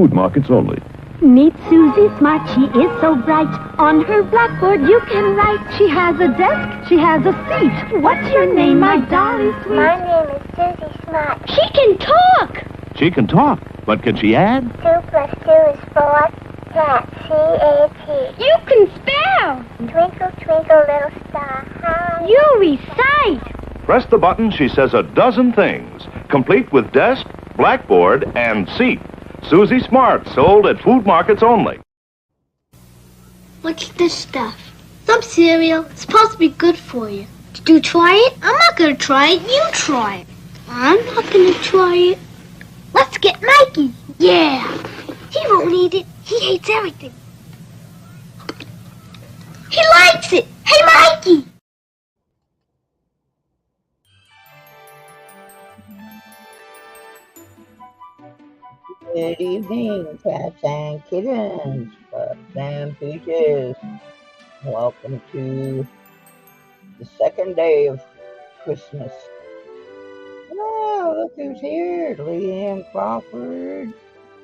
food markets only. Meet Susie Smart, she is so bright. On her blackboard you can write. She has a desk, she has a seat. What's your name, my dolly sweet? My name is Susie Smart. She can talk! She can talk, but can she add? 2 plus 2 is 4. Cat, C-A-T. You can spell! Twinkle, twinkle, little star, how You recite! Press the button, she says a dozen things, complete with desk, blackboard, and seat. Susie Smart, sold at food markets only. What's this stuff? Some cereal. It's supposed to be good for you. Did you try it? I'm not going to try it. You try it. I'm not going to try it. Let's get Mikey. Yeah. He won't eat it. He hates everything. He likes it. Hey, Mikey. Good evening, cats and kittens, pups and peaches. Welcome to the second day of Christmas. Oh, look who's here. Leanne Crawford,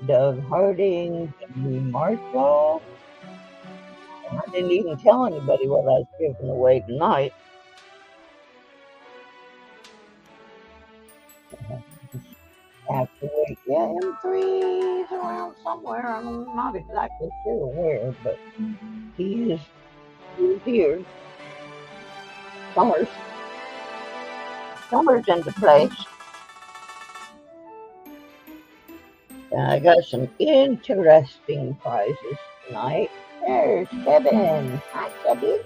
Doug Harding, Jimmy Marshall. And I didn't even tell anybody what I was giving away tonight. Have to wait. Yeah, M3 is around somewhere. I'm not exactly sure where, but he is here. Summer's into place. I got some interesting prizes tonight. There's Kevin. Hi, Kevin.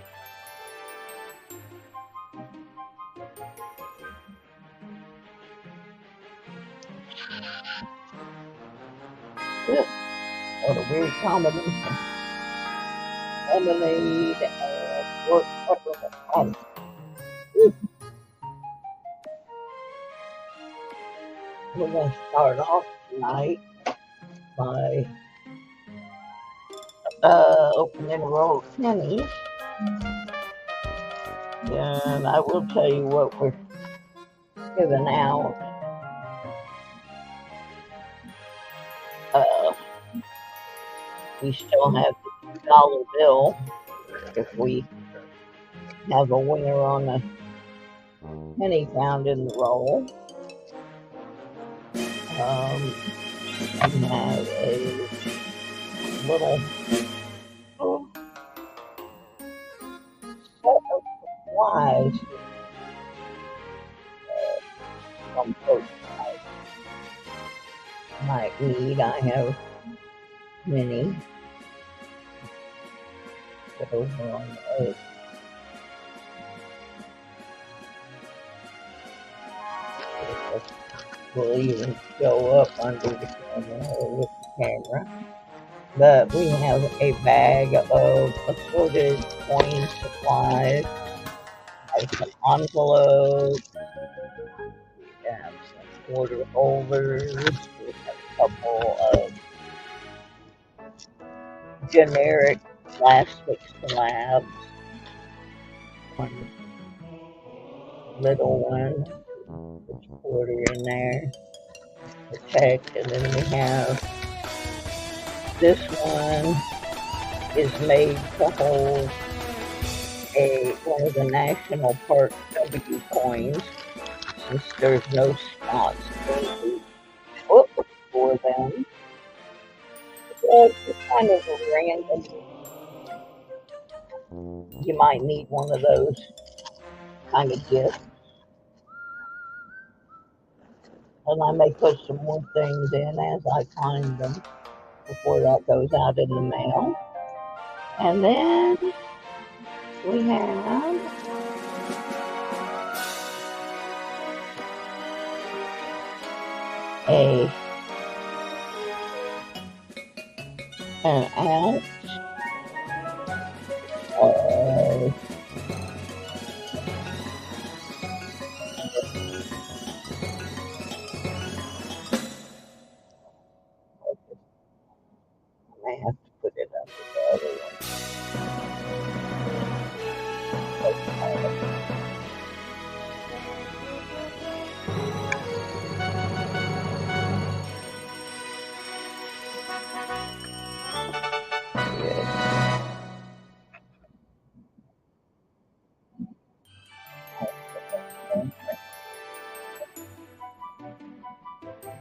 What a weird combination. Lemonade and short peppermint ice. We're going to start off tonight by opening a roll of pennies. And I will tell you what we're giving out. We still have the $2 bill if we have a winner on a penny found in the roll. We have a little set of supplies some folks might need. I have many. Get over on the edge. Will even show up under the camera or with the camera. But we have a bag of assorted coin supplies, some envelopes, we have some quarter holders, we have a couple of generic plastic slabs, one little one, there's a quarter in there, protect, and then we have this one is made to hold one of the National Park W coins, since there's no spots for them. So it's kind of a random. You might need one of those kind of gifts. And I may put some more things in as I find them before that goes out in the mail. And then we have an ounce of I have to put it under the other one.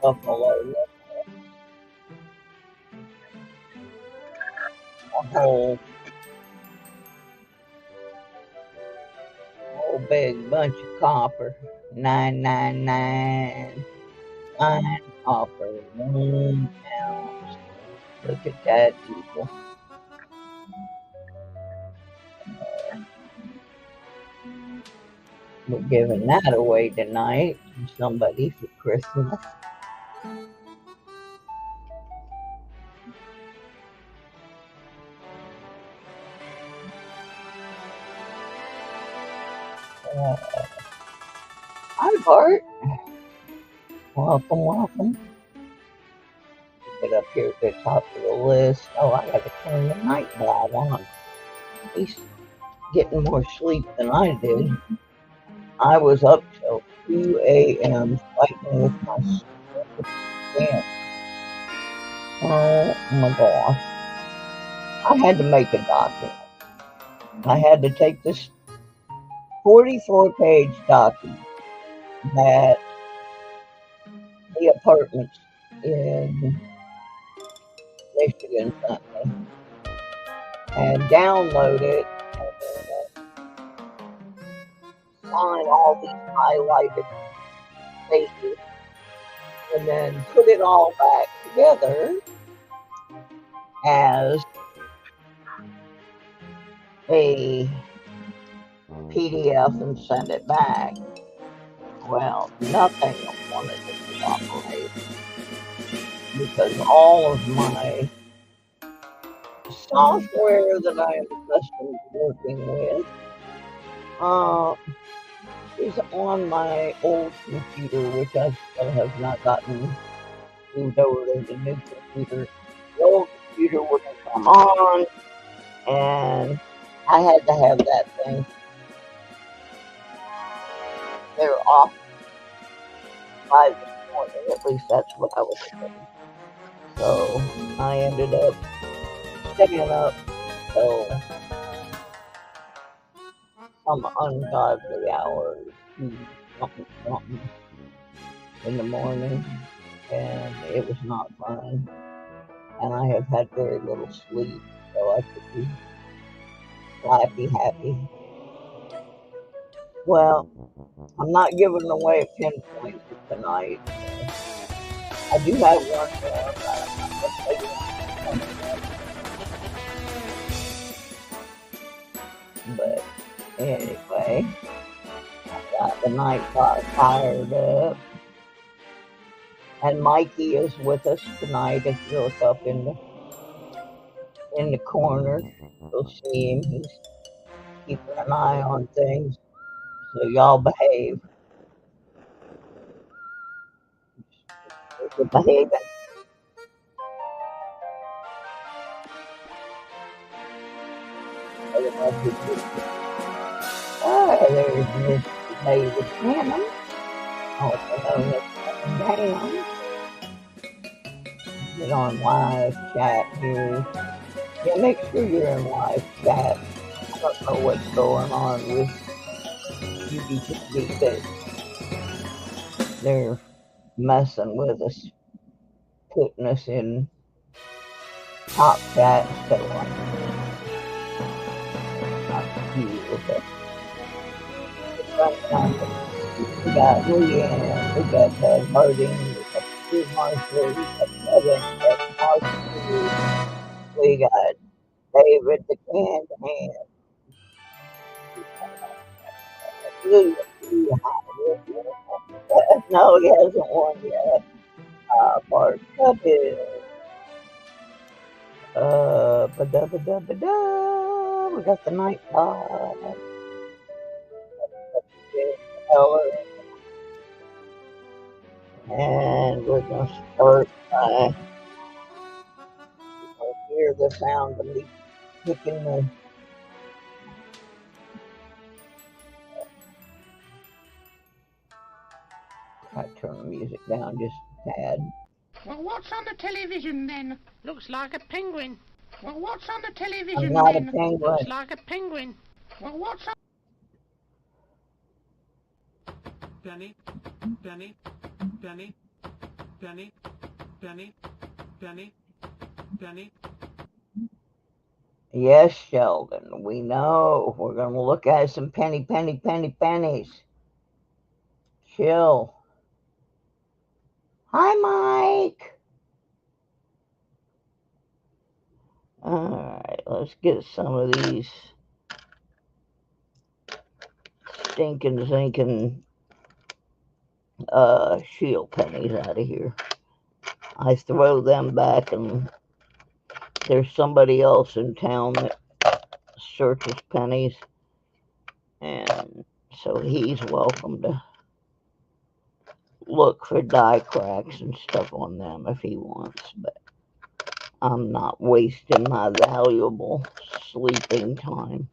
buffalo. A whole big bunch of copper. 999. Fine copper. 1 ounce. Look at that, people. We're giving that away tonight to somebody for Christmas. Hi, Bart. Welcome, welcome. Get up here at the top of the list. Oh, I gotta turn the night ball on. He's getting more sleep than I did. I was up till 2 a.m. fighting with my stupid dance. Oh my gosh. I had to make a document. I had to take this 44-page document that the apartments in Michigan sent me and download it and sign all these highlighted spaces and then put it all back together as a PDF and send it back. Well, nothing wanted to cooperate because all of my software that I am accustomed to working with is on my old computer, which I still have not gotten moved over to the new computer. The old computer wouldn't come on, and I had to have that thing. They're off by this morning, at least that's what I was thinking. So I ended up staying up till some ungodly hours, something in the morning, and it was not fun. And I have had very little sleep, so I could be happy. Well, I'm not giving away a pinpoint for tonight. I do have one more, but I'm not going to tell you one. But anyway, I got the night clock fired up. And Mikey is with us tonight. If you look up in the corner, you'll see him. He's keeping an eye on things. So y'all behave. You're behaving. There's Miss David Cannon, also known as Down. Get on live chat here. Yeah, make sure you're in live chat. I don't know what's going on with UBTV, but they're messing with us, putting us in top chat, so we got Leanne, we got Doug Harding, we got Steve Marshall, we got Kevin, we got Marshall, we got David the Canned Hand. No, he hasn't won yet. Bart Cuphead. We got the Night Pod. And we're going to start by hear the sound of me picking the I turn the music down just a tad. Well, what's on the television then? Looks like a penguin. Well, what's on the television I'm not then? a penguin. Looks like a penguin. Well, what's on... Penny, penny, penny, penny, penny, penny, penny. Yes, Sheldon, we know. We're going to look at some pennies. Chill. Hi, Mike. All right, let's get some of these zinking shield pennies out of here. I throw them back, and there's somebody else in town that searches pennies, and so he's welcome to look for die cracks and stuff on them if he wants, but I'm not wasting my valuable sleeping time.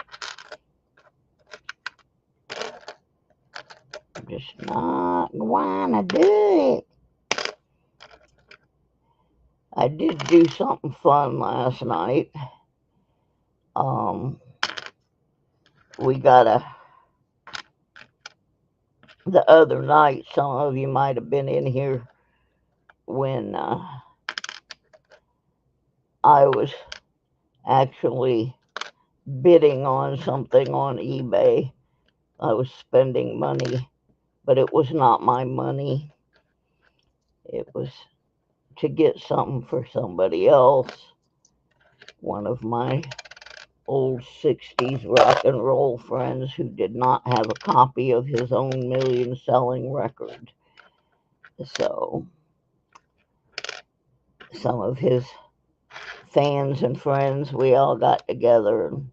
I'm just not going to do it. I did do something fun last night. We got the other night, some of you might have been in here when I was actually bidding on something on eBay. I was spending money, but it was not my money. It was to get something for somebody else. One of my old 60s rock and roll friends who did not have a copy of his own million selling record. So some of his fans and friends, we all got together, and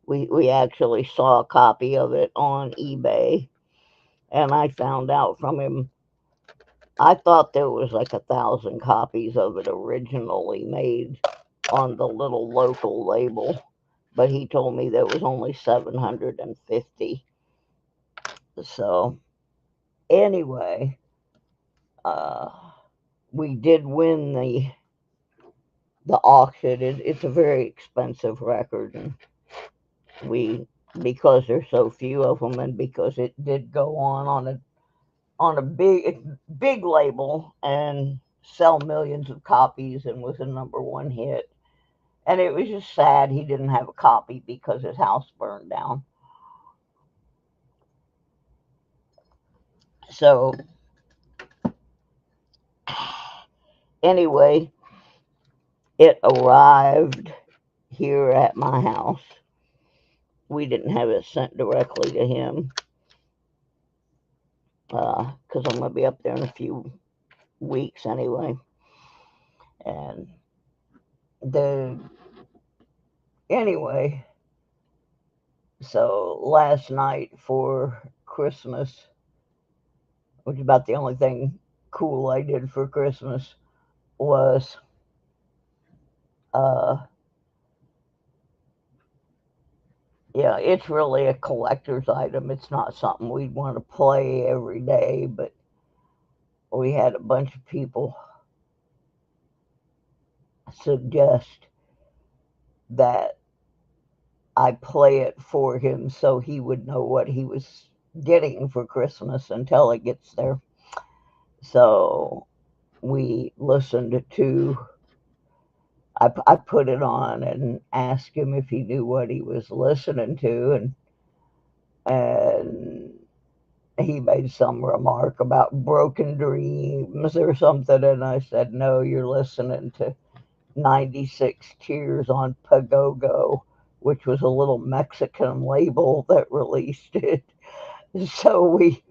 we actually saw a copy of it on eBay, and I found out from him. I thought there was like 1,000 copies of it originally made on the little local label, but he told me there was only 750. So anyway, we did win the auction. It's a very expensive record, and we, because there's so few of them, and because it did go on a big label and sell millions of copies and was a #1 hit. And it was just sad he didn't have a copy because his house burned down. So anyway, it arrived here at my house. We didn't have it sent directly to him because I'm going to be up there in a few weeks anyway. And anyway, so last night for Christmas, which is about the only thing cool I did for Christmas, was yeah, it's really a collector's item. It's not something we'd want to play every day, but we had a bunch of people suggest that I play it for him so he would know what he was getting for Christmas until it gets there. So we listened to, I put it on and asked him if he knew what he was listening to, and he made some remark about broken dreams or something, and I said, no, you're listening to 96 Tears on Pagogo, which was a little Mexican label that released it. So we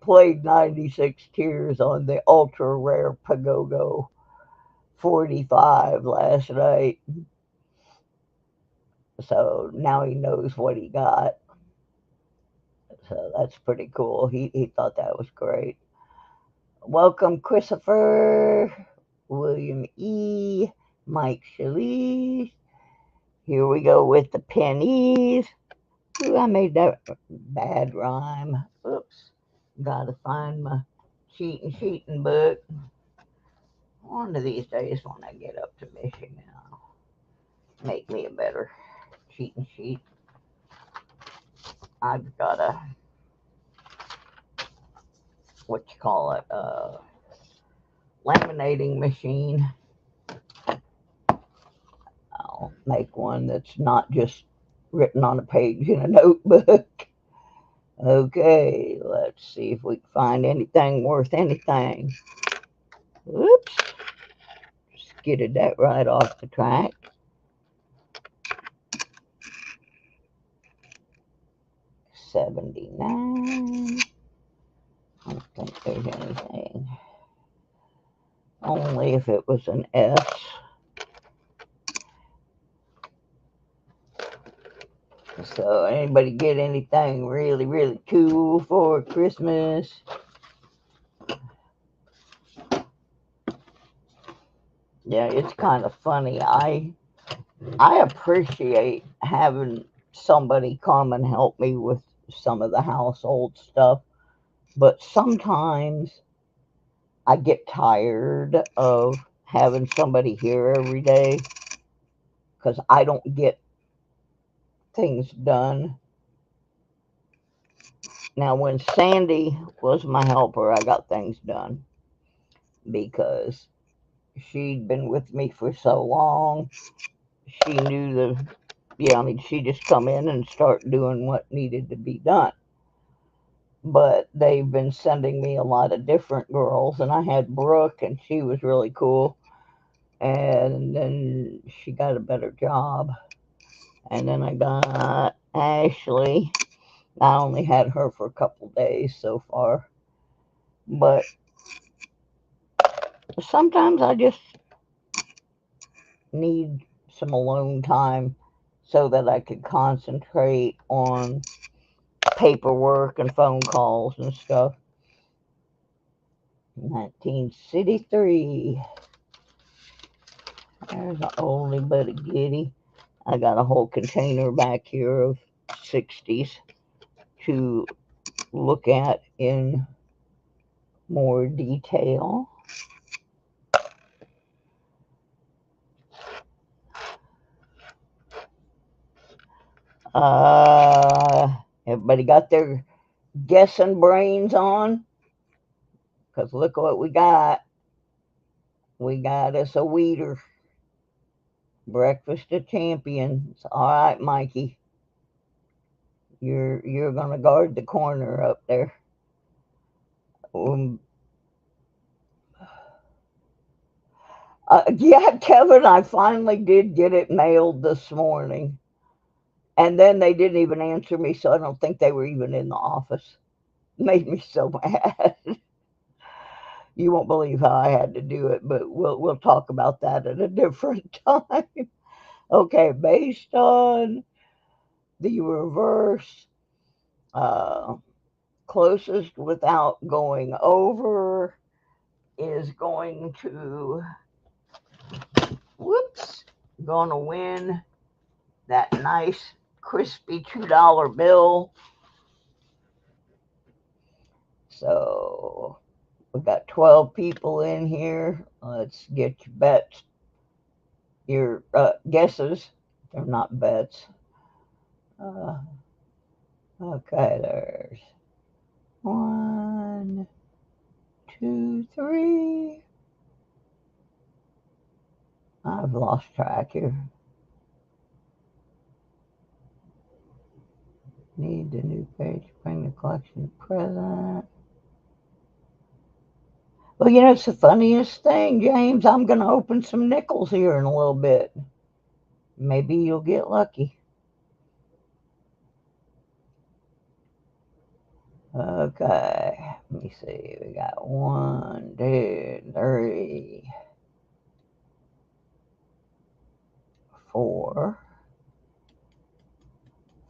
played 96 Tears on the ultra rare Pagogo 45 last night. So now he knows what he got. So that's pretty cool. He thought that was great. Welcome, Christopher, William E., Mike Shalise. Here we go with the pennies. Ooh, I made that bad rhyme. Oops. Gotta find my cheating book. One of these days when I get up to Michigan, I'll make me a better cheating sheet. I've got what you call it, laminating machine. I'll make one that's not just written on a page in a notebook. Okay, let's see if we can find anything worth anything. Whoops, skidded that right off the track. 79. I don't think there's anything. Only if it was an S. So anybody get anything really, really cool for Christmas? Yeah, it's kind of funny. I appreciate having somebody come and help me with some of the household stuff, but sometimes I get tired of having somebody here every day because I don't get things done. Now, when Sandy was my helper, I got things done because she'd been with me for so long. She knew she just come in and start doing what needed to be done. But they've been sending me a lot of different girls, and I had Brooke, and she was really cool. And then she got a better job. And then I got Ashley. I only had her for a couple days so far. But sometimes I just need some alone time so that I could concentrate on paperwork and phone calls and stuff. 1963. There's an oldie but a goodie. I got a whole container back here of 60s to look at in more detail. Everybody got their guessing brains on? Because look what we got. We got us a weeder. Breakfast of champions. All right, Mikey. You're gonna guard the corner up there. Yeah, Kevin, I finally did get it mailed this morning. And then they didn't even answer me, so I don't think they were even in the office. Made me so mad. You won't believe how I had to do it, but we'll talk about that at a different time. Okay, based on the reverse, uh, closest without going over is going to, whoops, going to win that nice crispy $2 bill. So we got 12 people in here. Let's get your bets, your guesses. They're not bets. Okay, there's 1, 2, 3. I've lost track here. Need the new page. Bring the collection present. Well, it's the funniest thing, James. I'm going to open some nickels here in a little bit. Maybe you'll get lucky. Okay, let me see. We got 1, 2, 3, 4,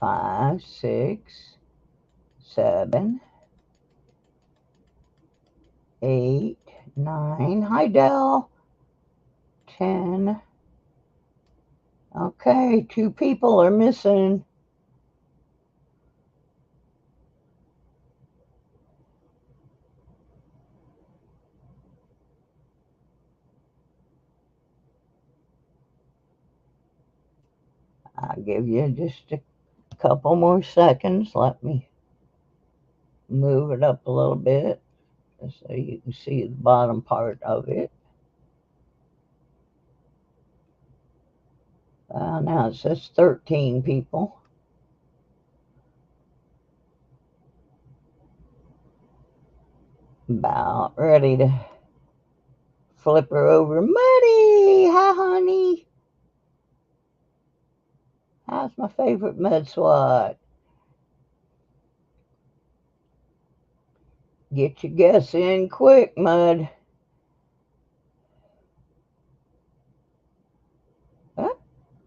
5, 6, 7, 8, 9. Hi, Dell. 10. Okay, 2 people are missing. I'll give you just a couple more seconds. Let me move it up a little bit. So you can see the bottom part of it. Now it says 13 people. About ready to flip her over. Muddy! Hi, honey. How's my favorite mud swat? Get your guess in quick, Mud. Huh?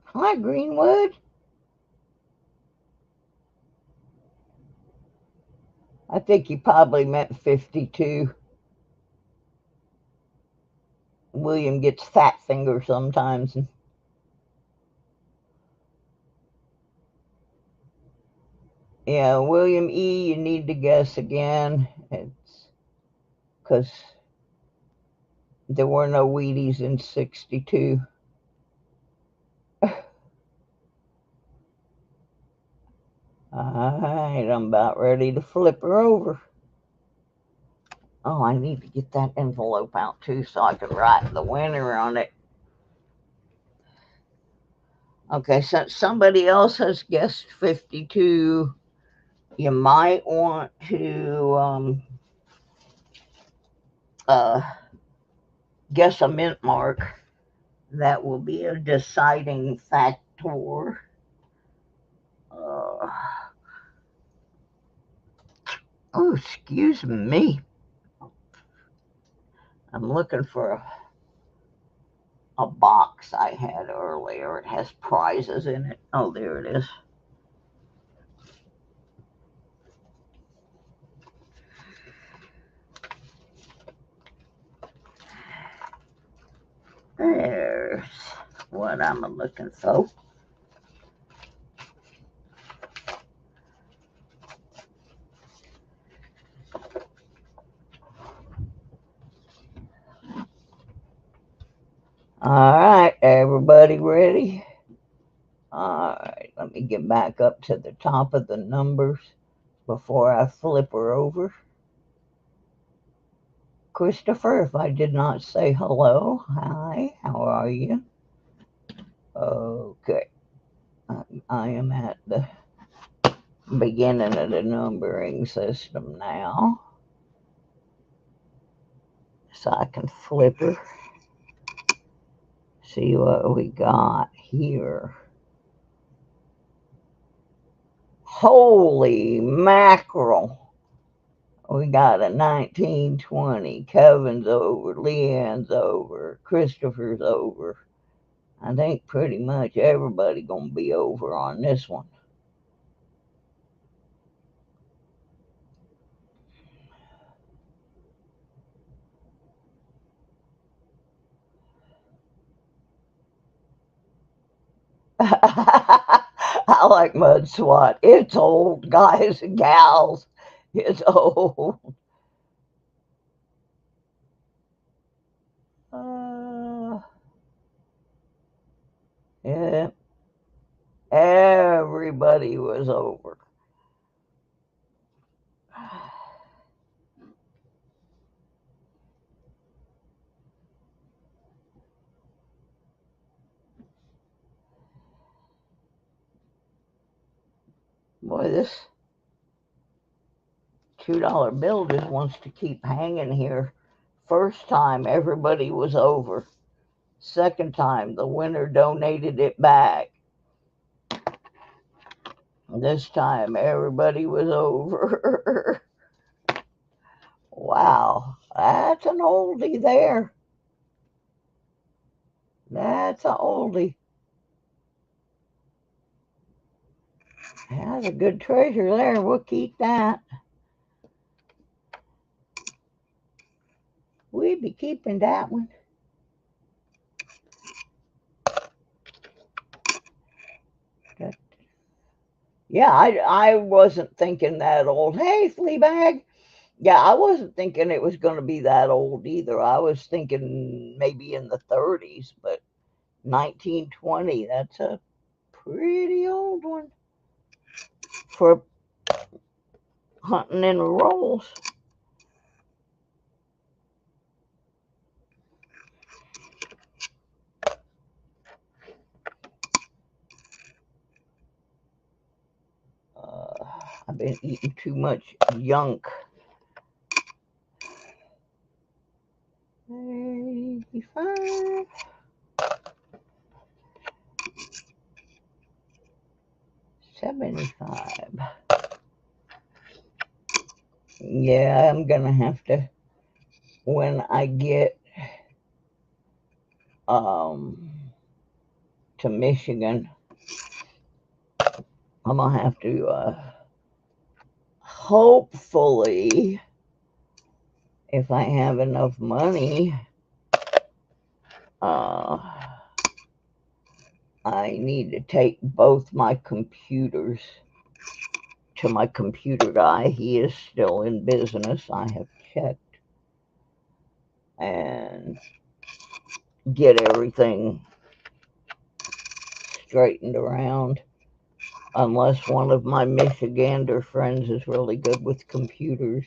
Hi, Greenwood. I think he probably meant 52. William gets fat finger sometimes. Yeah, William E., you need to guess again. It's because there were no Wheaties in 62. Alright, I'm about ready to flip her over. Oh, I need to get that envelope out too so I can write the winner on it. Okay, since somebody else has guessed 52, you might want to guess a mint mark. That will be a deciding factor. Oh, excuse me. I'm looking for a box I had earlier. It has prizes in it. Oh, there it is. There's what I'm looking for. All right, everybody ready? All right, let me get back up to the top of the numbers before I flip her over. Christopher, if I did not say hello, hi, how are you? Okay, I am at the beginning of the numbering system now, so I can flip her. See what we got here. Holy mackerel. We got a 1920. Kevin's over. Leanne's over. Christopher's over. I think pretty much everybody gonna be over on this one. I like Mud SWAT. It's old, guys and gals. It's old. Yeah, everybody was over. Boy, this $2 bill just wants to keep hanging here. First time, everybody was over. Second time, the winner donated it back. This time, everybody was over. Wow, that's an oldie there. That's an oldie. That's a good treasure there. We'll keep that. We'd be keeping that one. Yeah, I wasn't thinking that old. Hey, Fleabag. Yeah, I wasn't thinking it was going to be that old either. I was thinking maybe in the 30s, but 1920, that's a pretty old one for hunting in rolls. been eating too much junk. 85. 75. Yeah, I'm gonna have to, when I get to Michigan, I'm gonna have to hopefully, if I have enough money, I need to take both my computers to my computer guy. He is still in business, I have checked, and get everything straightened around. Unless one of my Michigander friends is really good with computers.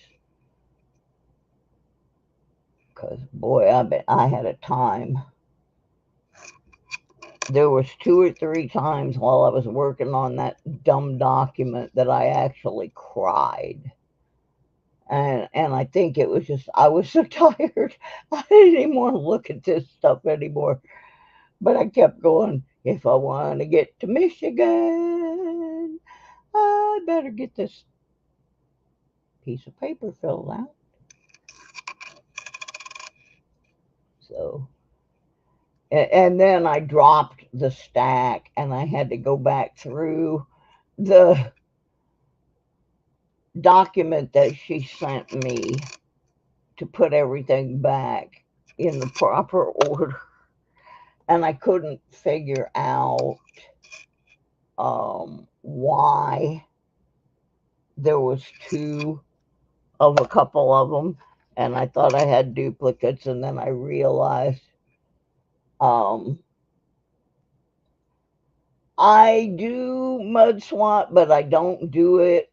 Because, boy, I had a time. There was 2 or 3 times while I was working on that dumb document that I actually cried. And I think it was just, I was so tired. I didn't even want to look at this stuff anymore. But I kept going, if I want to get to Michigan, I better get this piece of paper filled out. So, and then I dropped the stack and I had to go back through the document that she sent me to put everything back in the proper order. And I couldn't figure out why there was 2 of a couple of them, and I thought I had duplicates, and then I realized I do mud swap, but I don't do it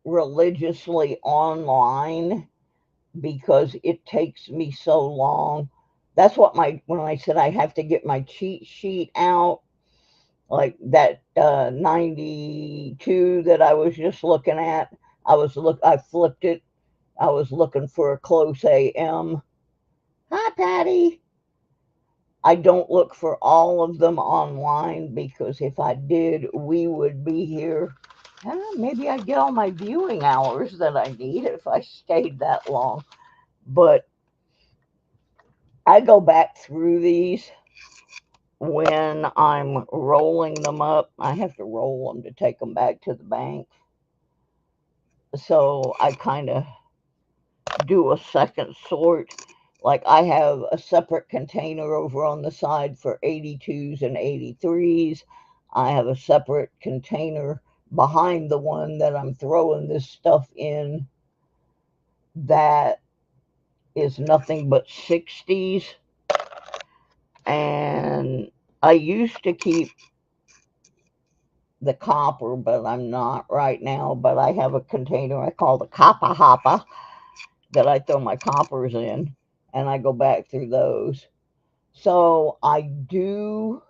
religiously online because it takes me so long. That's what when I said I have to get my cheat sheet out, like that 92 that I was just looking at. I flipped it. I was looking for a close AM. Hi, Patty. I don't look for all of them online because if I did, we would be here. Maybe I'd get all my viewing hours that I need if I stayed that long. But I go back through these when I'm rolling them up. I have to roll them to take them back to the bank. So I kind of do a second sort. Like I have a separate container over on the side for 82s and 83s. I have a separate container behind the one that I'm throwing this stuff in that is nothing but 60s. And I used to keep the copper, but I'm not right now. But I have a container I call the Copper Hopper that I throw my coppers in, and I go back through those. So I do,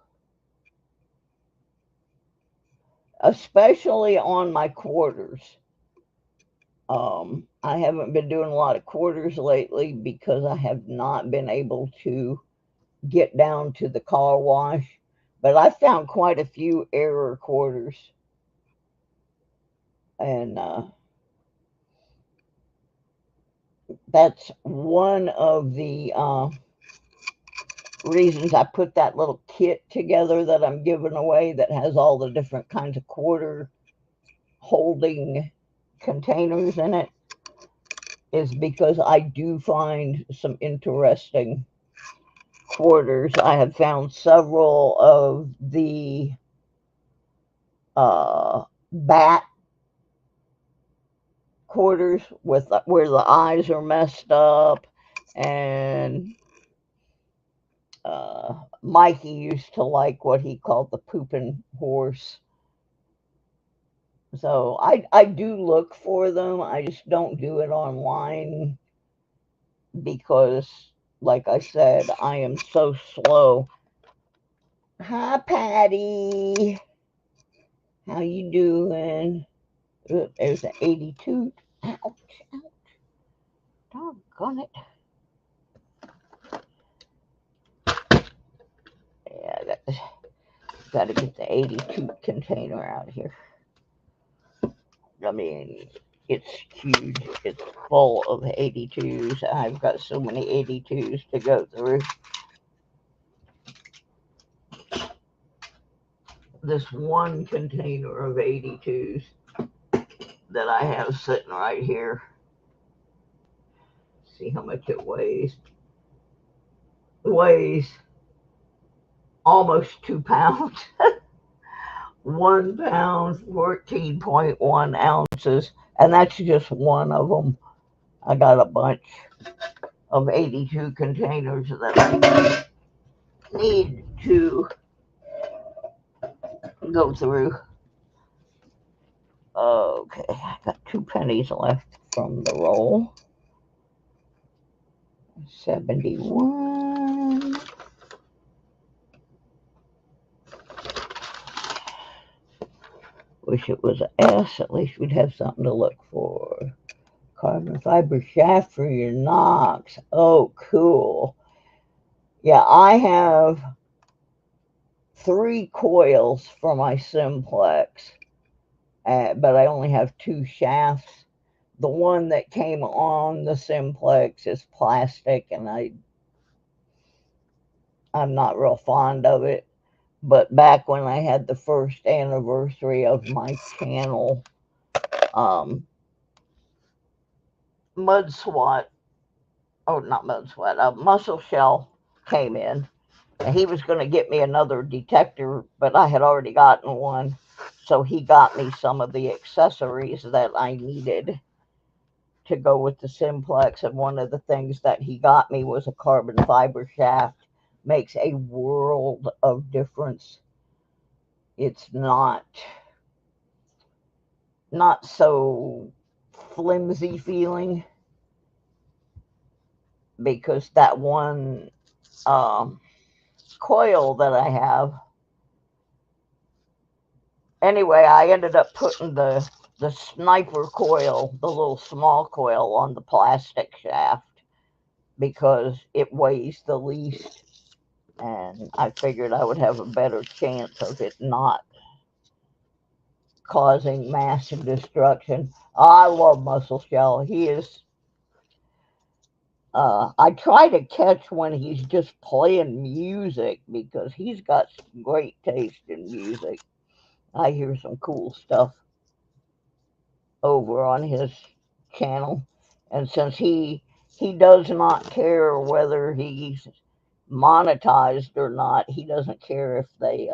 especially on my quarters. I haven't been doing a lot of quarters lately because I have not been able to get down to the car wash. But I found quite a few error quarters. And that's one of the reasons I put that little kit together that I'm giving away that has all the different kinds of quarter holding containers in it, is because I do find some interesting quarters. I have found several of the bat quarters with where the eyes are messed up, and Mikey used to like what he called the pooping horse. So I do look for them. I just don't do it online because, like I said, I am so slow. Hi, Patty. How you doing? Look, there's an 82. Ouch, ouch. Doggone it. Yeah, got to get the 82 container out here. I mean, it's huge. It's full of 82s. I've got so many 82s to go through. This one container of 82s that I have sitting right here. See how much it weighs. It weighs almost 2 pounds. 1 pound, 14.1 ounces. And that's just one of them. I got a bunch of 82 containers that I need to go through. Okay, I got 2 pennies left from the roll. 71. Wish it was an S. At least we'd have something to look for. Carbon fiber shaft for your knocks. Oh, cool. Yeah, I have 3 coils for my simplex, but I only have 2 shafts. The one that came on the simplex is plastic, and I'm not real fond of it. But back when I had the first anniversary of my channel, Mud Swat, oh, not Mud Swat, Muscle Shell came in. And he was going to get me another detector, but I had already gotten one. So he got me some of the accessories that I needed to go with the simplex. And one of the things that he got me was a carbon fiber shaft. Makes a world of difference. It's not so flimsy feeling, because that one coil that I have, anyway, I ended up putting the sniper coil, the little small coil, on the plastic shaft because it weighs the least, and I figured I would have a better chance of it not causing massive destruction. I love Muscle Shell. He is. I try to catch when he's just playing music, because he's got some great taste in music. I hear some cool stuff over on his channel, and since he does not care whether he's monetized or not, he doesn't care if they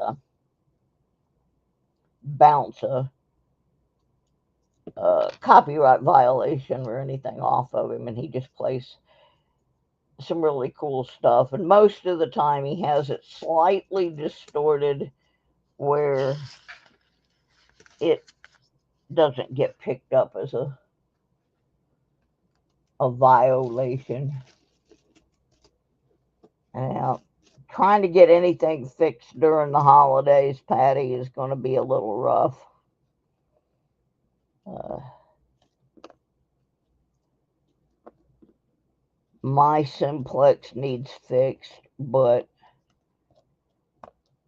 bounce a copyright violation or anything off of him, and he just plays some really cool stuff. And most of the time he has it slightly distorted where it doesn't get picked up as a violation. And trying to get anything fixed during the holidays, Patty, is going to be a little rough. My simplex needs fixed, but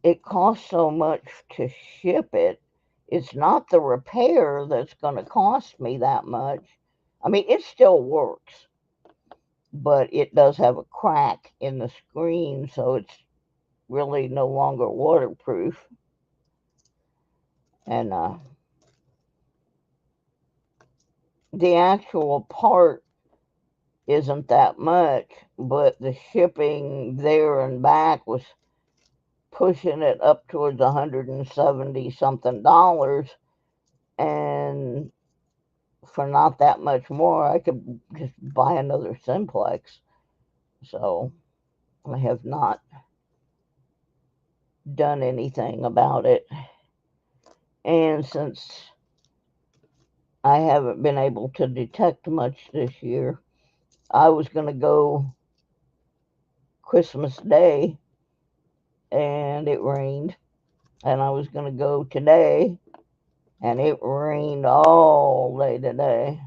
it costs so much to ship it. It's not the repair that's going to cost me that much. I mean, it still works, but it does have a crack in the screen, so it's really no longer waterproof. And the actual part isn't that much, but the shipping there and back was pushing it up towards $170 something, and for not that much more, I could just buy another simplex. So I have not done anything about it. And since I haven't been able to detect much this year, I was going to go Christmas Day, and it rained. And I was going to go today, And it rained all day today.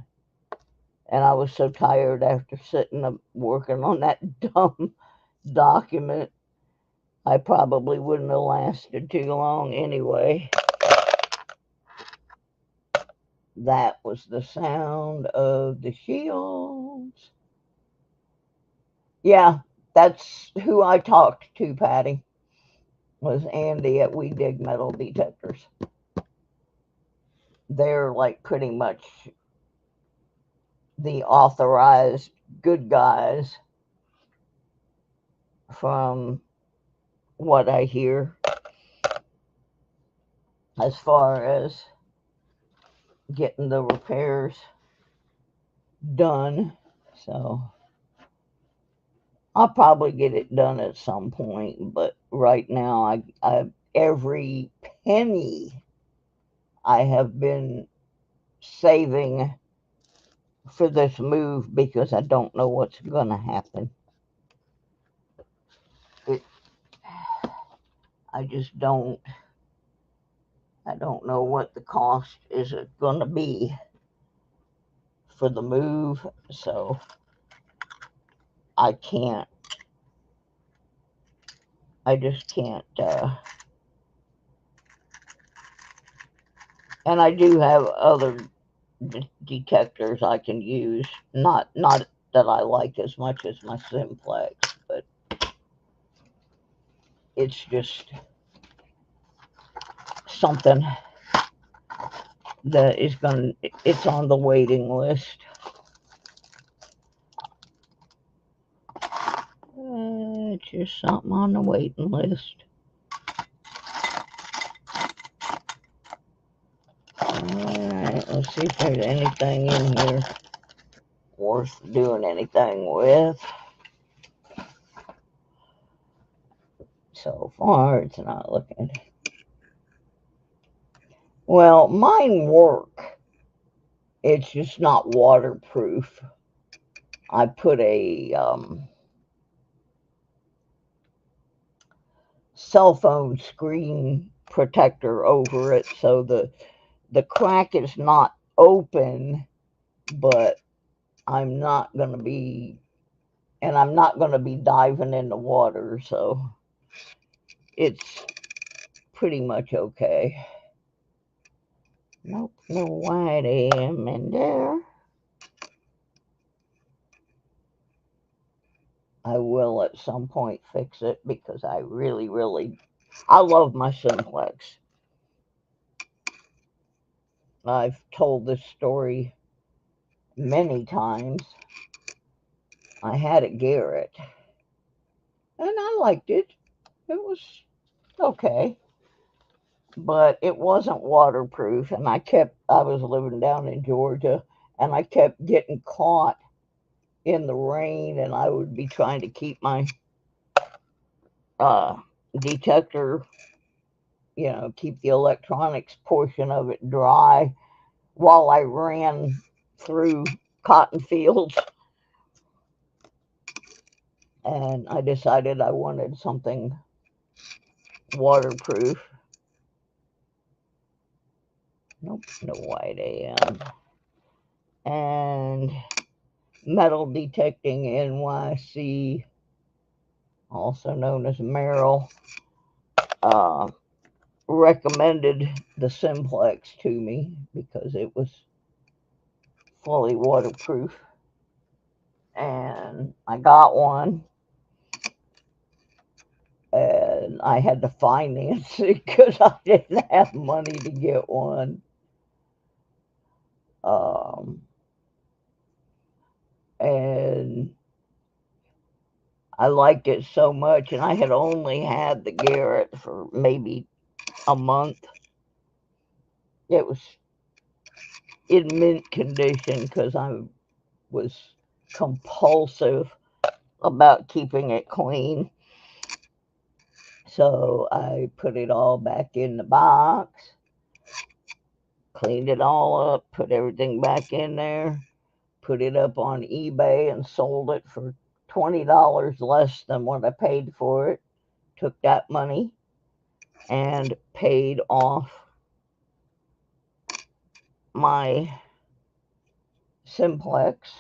And I was so tired after sitting up working on that dumb document. I probably wouldn't have lasted too long anyway. That was the sound of the shields. Yeah, that's who I talked to, Patty, was Andy at We Dig Metal Detectors. They're like pretty much the authorized good guys from what I hear as far as getting the repairs done. So I'll probably get it done at some point, but right now I every penny I have been saving for this move because I don't know what's going to happen. It, I just don't. I don't know what the cost is going to be for the move, so I can't. I just can't. And I do have other detectors I can use. Not that I like as much as my simplex, but it's just something that is going. It's on the waiting list. It's just something on the waiting list. Alright, let's see if there's anything in here worth doing anything with. So far, it's not looking. Well, mine work. It's just not waterproof. I put a cell phone screen protector over it, so the crack is not open, but I'm not going to be, and I'm not going to be diving in the water, so it's pretty much okay. Nope, no white AM in there. I will at some point fix it because I really, I love my simplex. I've told this story many times. I had a Garrett, and I liked it. It was okay, but it wasn't waterproof, and I was living down in Georgia, and I kept getting caught in the rain, and I would be trying to keep my uh, detector, keep the electronics portion of it dry while I ran through cotton fields. And I decided I wanted something waterproof. Nope, no white AM. And Metal Detecting NYC, also known as Merrill, recommended the simplex to me because it was fully waterproof. And I got one. And I had to finance it because I didn't have money to get one. And I liked it so much, and I had only had the Garrett for maybe a month. It was in mint condition because I was compulsive about keeping it clean. So I put it all back in the box, cleaned it all up, put everything back in there, put it up on eBay and sold it for $20 less than what I paid for it. Took that money and paid off my Simplex,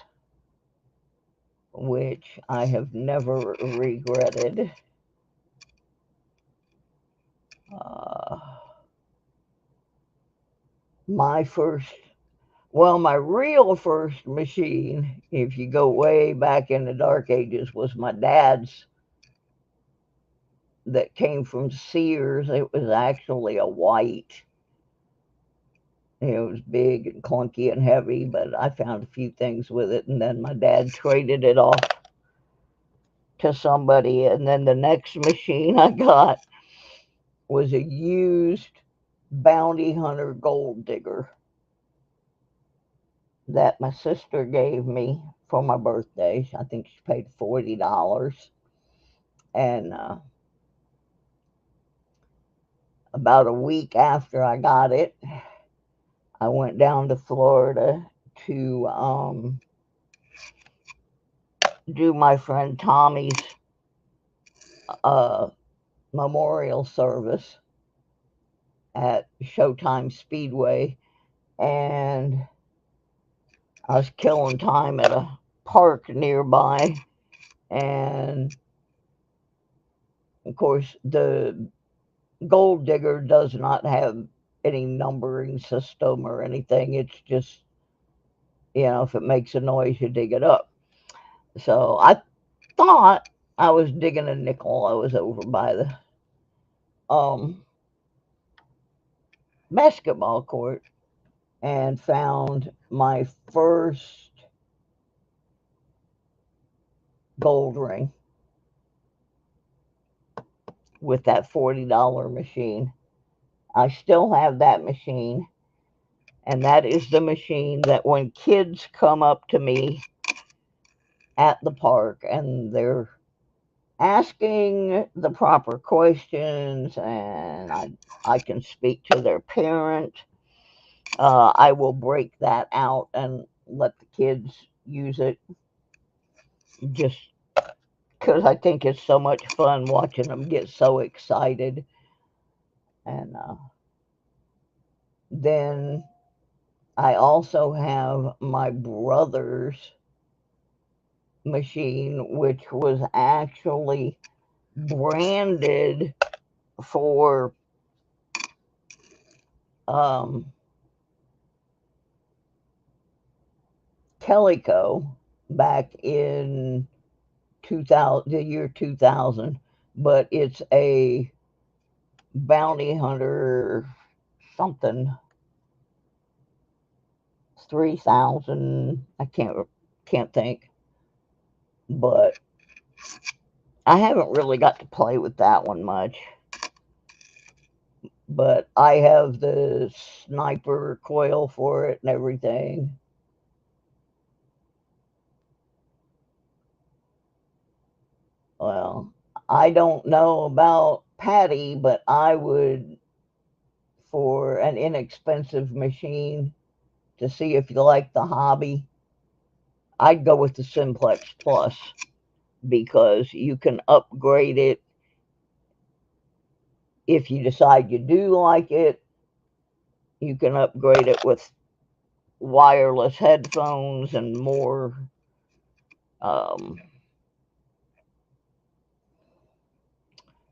which I have never regretted. My first, well, my real first machine, if you go way back in the dark ages, was my dad's that came from Sears. It was actually a white. It was big and clunky and heavy, but I found a few things with it, and then my dad traded it off to somebody. And then the next machine I got was a used bounty hunter gold digger that my sister gave me for my birthday. I think she paid $40. And about a week after I got it, I went down to Florida to do my friend Tommy's uh, memorial service at Showtime Speedway, and I was killing time at a park nearby, and of course the gold digger does not have any numbering system or anything. It's just, if it makes a noise, you dig it up. So I thought I was digging a nickel. I was over by the um, basketball court and found my first gold ring with that $40 machine. I still have that machine, and that is the machine that when kids come up to me at the park and they're asking the proper questions and I can speak to their parent, I will break that out and let the kids use it, just because I think it's so much fun watching them get so excited. And then I also have my brother's machine, which was actually branded for um, Teleco back in 2000, the year 2000, but it's a bounty hunter something 3000. I can't think, but I haven't really got to play with that one much. But I have the sniper coil for it and everything. Well, I don't know about Patty, but I would, for an inexpensive machine, to see if you like the hobby, I'd go with the Simplex Plus, because you can upgrade it if you decide you do like it. You can upgrade it with wireless headphones and um,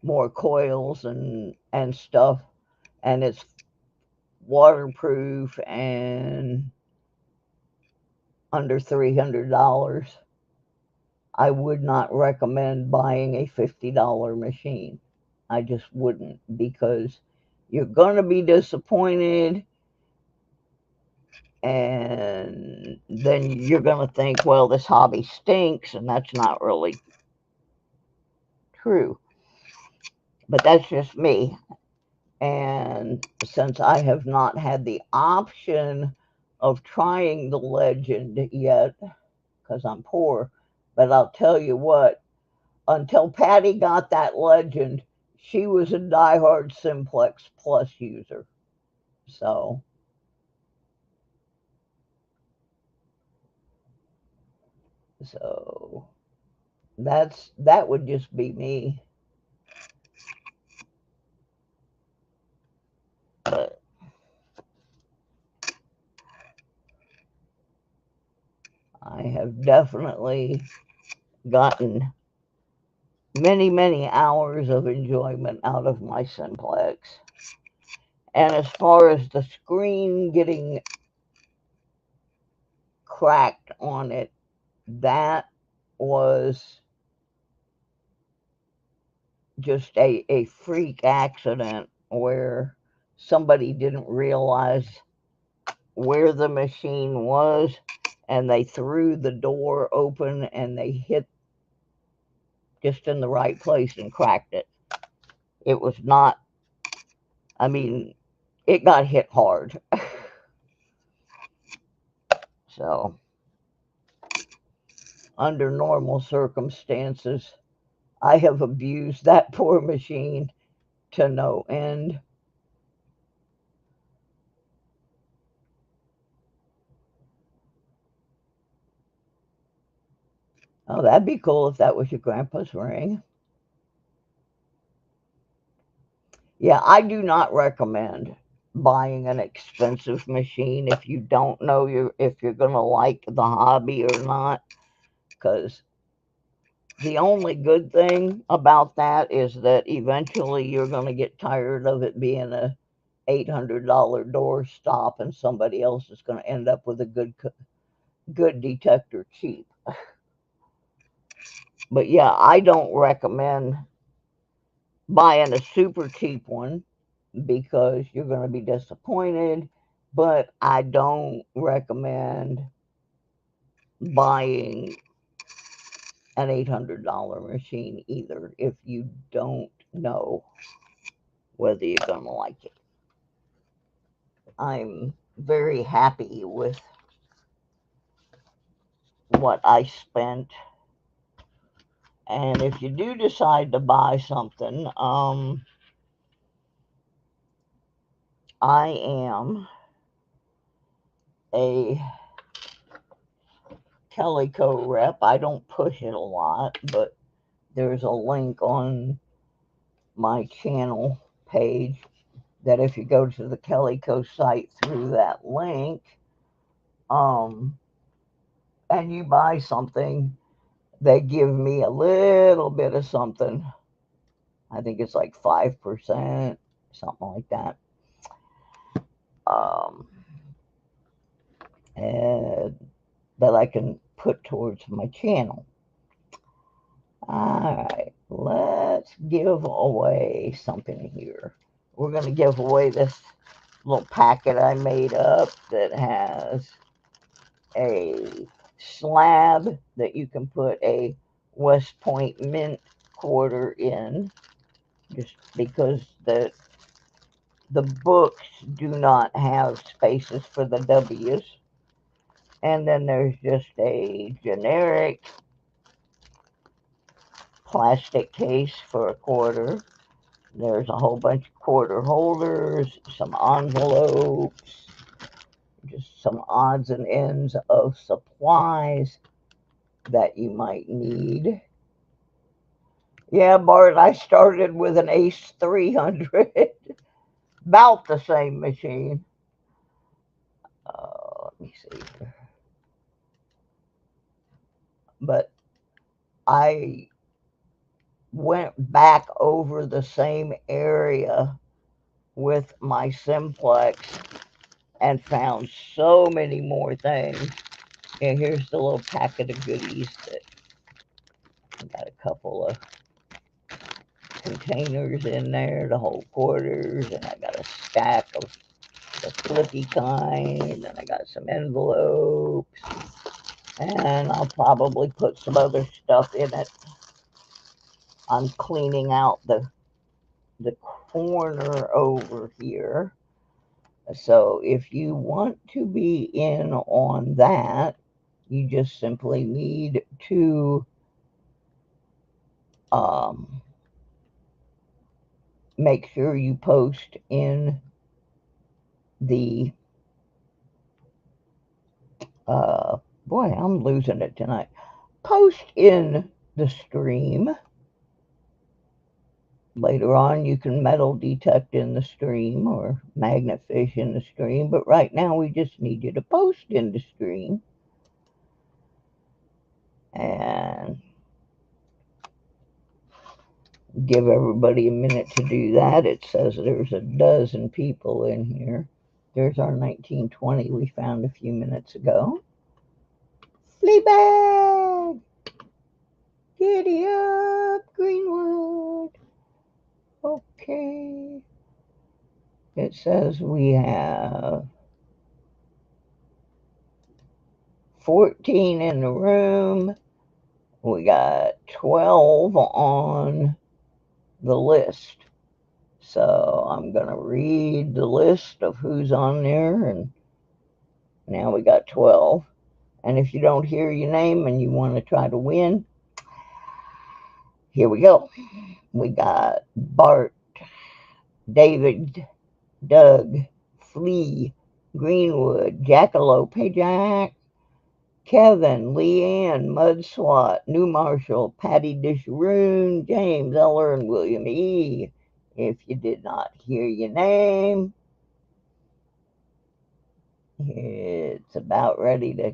more coils and stuff, and it's waterproof and under $300. I would not recommend buying a $50 machine. I just wouldn't, because you're going to be disappointed, and then you're going to think, well, this hobby stinks, and that's not really true. But that's just me. And since I have not had the option of trying the Legend yet, because I'm poor, but I'll tell you what, until Patty got that Legend, she was a diehard Simplex Plus user. So so that would just be me. But have definitely gotten many, many hours of enjoyment out of my Simplex. And as far as the screen getting cracked on it, that was just a freak accident where somebody didn't realize where the machine was and they threw the door open and they hit just in the right place and cracked it. It was not, I mean, it got hit hard. So, under normal circumstances, I have abused that poor machine to no end. Oh, that'd be cool if that was your grandpa's ring. Yeah, I do not recommend buying an expensive machine if you don't know if you're gonna like the hobby or not. Because the only good thing about that is that eventually you're gonna get tired of it being a $800 door stop, and somebody else is gonna end up with a good detector cheap. But yeah, I don't recommend buying a super cheap one because you're going to be disappointed. But I don't recommend buying an $800 machine either if you don't know whether you're going to like it. I'm very happy with what I spent. And if you do decide to buy something, I am a Calico rep. I don't push it a lot, but there's a link on my channel page that if you go to the Calico site through that link, and you buy something, they give me a little bit of something. I think it's like 5%, something like that. And that I can put towards my channel. Alright, let's give away something here. We're going to give away this little packet I made up that has a slab that you can put a West Point mint quarter in, just because the books do not have spaces for the W's. And then there's just a generic plastic case for a quarter. There's a whole bunch of quarter holders, some envelopes, just some odds and ends of supplies that you might need. Yeah, Bart, I started with an Ace 300, about the same machine. Let me see here. But I went back over the same area with my Simplex and found so many more things. And here's the little packet of goodies that I got a couple of containers in there to hold quarters, and I got a stack of the flippy kind, and I got some envelopes, and I'll probably put some other stuff in it. I'm cleaning out the corner over here. So if you want to be in on that, you just simply need to make sure you post in the boy, I'm losing it tonight. Post in the stream. Later on, you can metal detect in the stream or magnet fish in the stream, but right now we just need you to post in the stream. and give everybody a minute to do that. It says there's a dozen people in here. There's our 1920 we found a few minutes ago. Fleabag! Giddy up, Greenwood! Okay. It says we have 14 in the room. We got 12 on the list. So I'm going to read the list of who's on there, and now we got 12. And if you don't hear your name and you want to try to win, here we go. We got Bart, David, Doug, Flea, Greenwood, Jackalope, hey Jack, Kevin, Leanne, Mudswat, New Marshall, Patty Disharoon, James Eller, and William E. If you did not hear your name, it's about ready to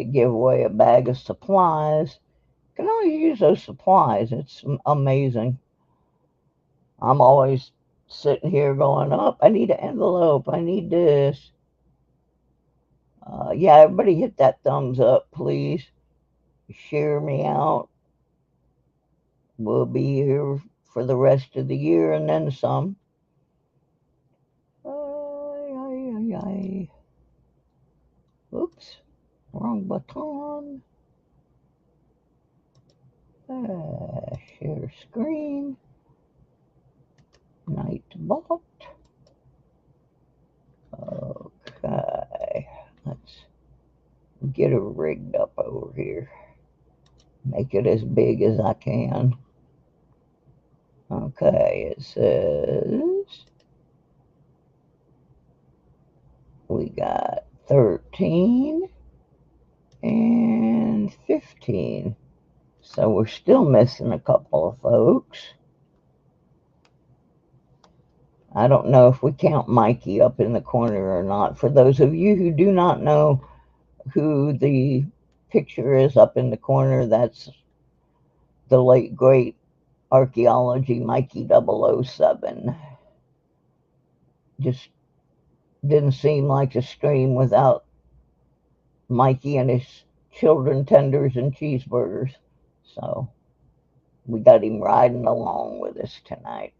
give away a bag of supplies. Can always use those supplies. It's amazing. I'm always sitting here going, up. I need an envelope. I need this. Yeah, everybody hit that thumbs up, please. Share me out. We'll be here for the rest of the year and then some. Oops, wrong button. Share screen. Nightbot. Okay, let's get her rigged up over here. Make it as big as I can. Okay, it says we got 13 and 15. So we're still missing a couple of folks. I don't know if we count Mikey up in the corner or not. For those of you who do not know who the picture is up in the corner, that's the late great archaeology Mikey 007. Just didn't seem like a stream without Mikey and his children tenders and cheeseburgers. So we got him riding along with us tonight.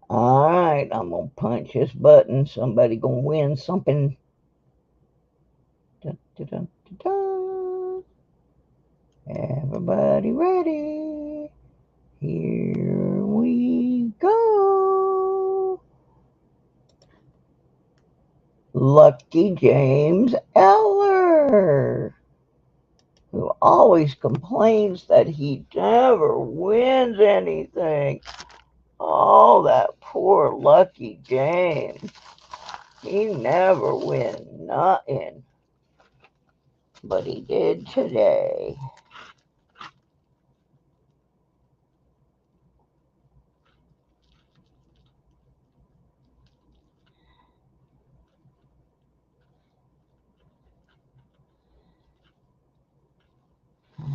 All right, I'm going to punch this button. Somebody going to win something. Dun, dun, dun, dun, dun. Everybody ready? Here we go. Lucky James Eller, who always complains that he never wins anything. Oh, that poor Lucky James. He never wins nothing. But he did today.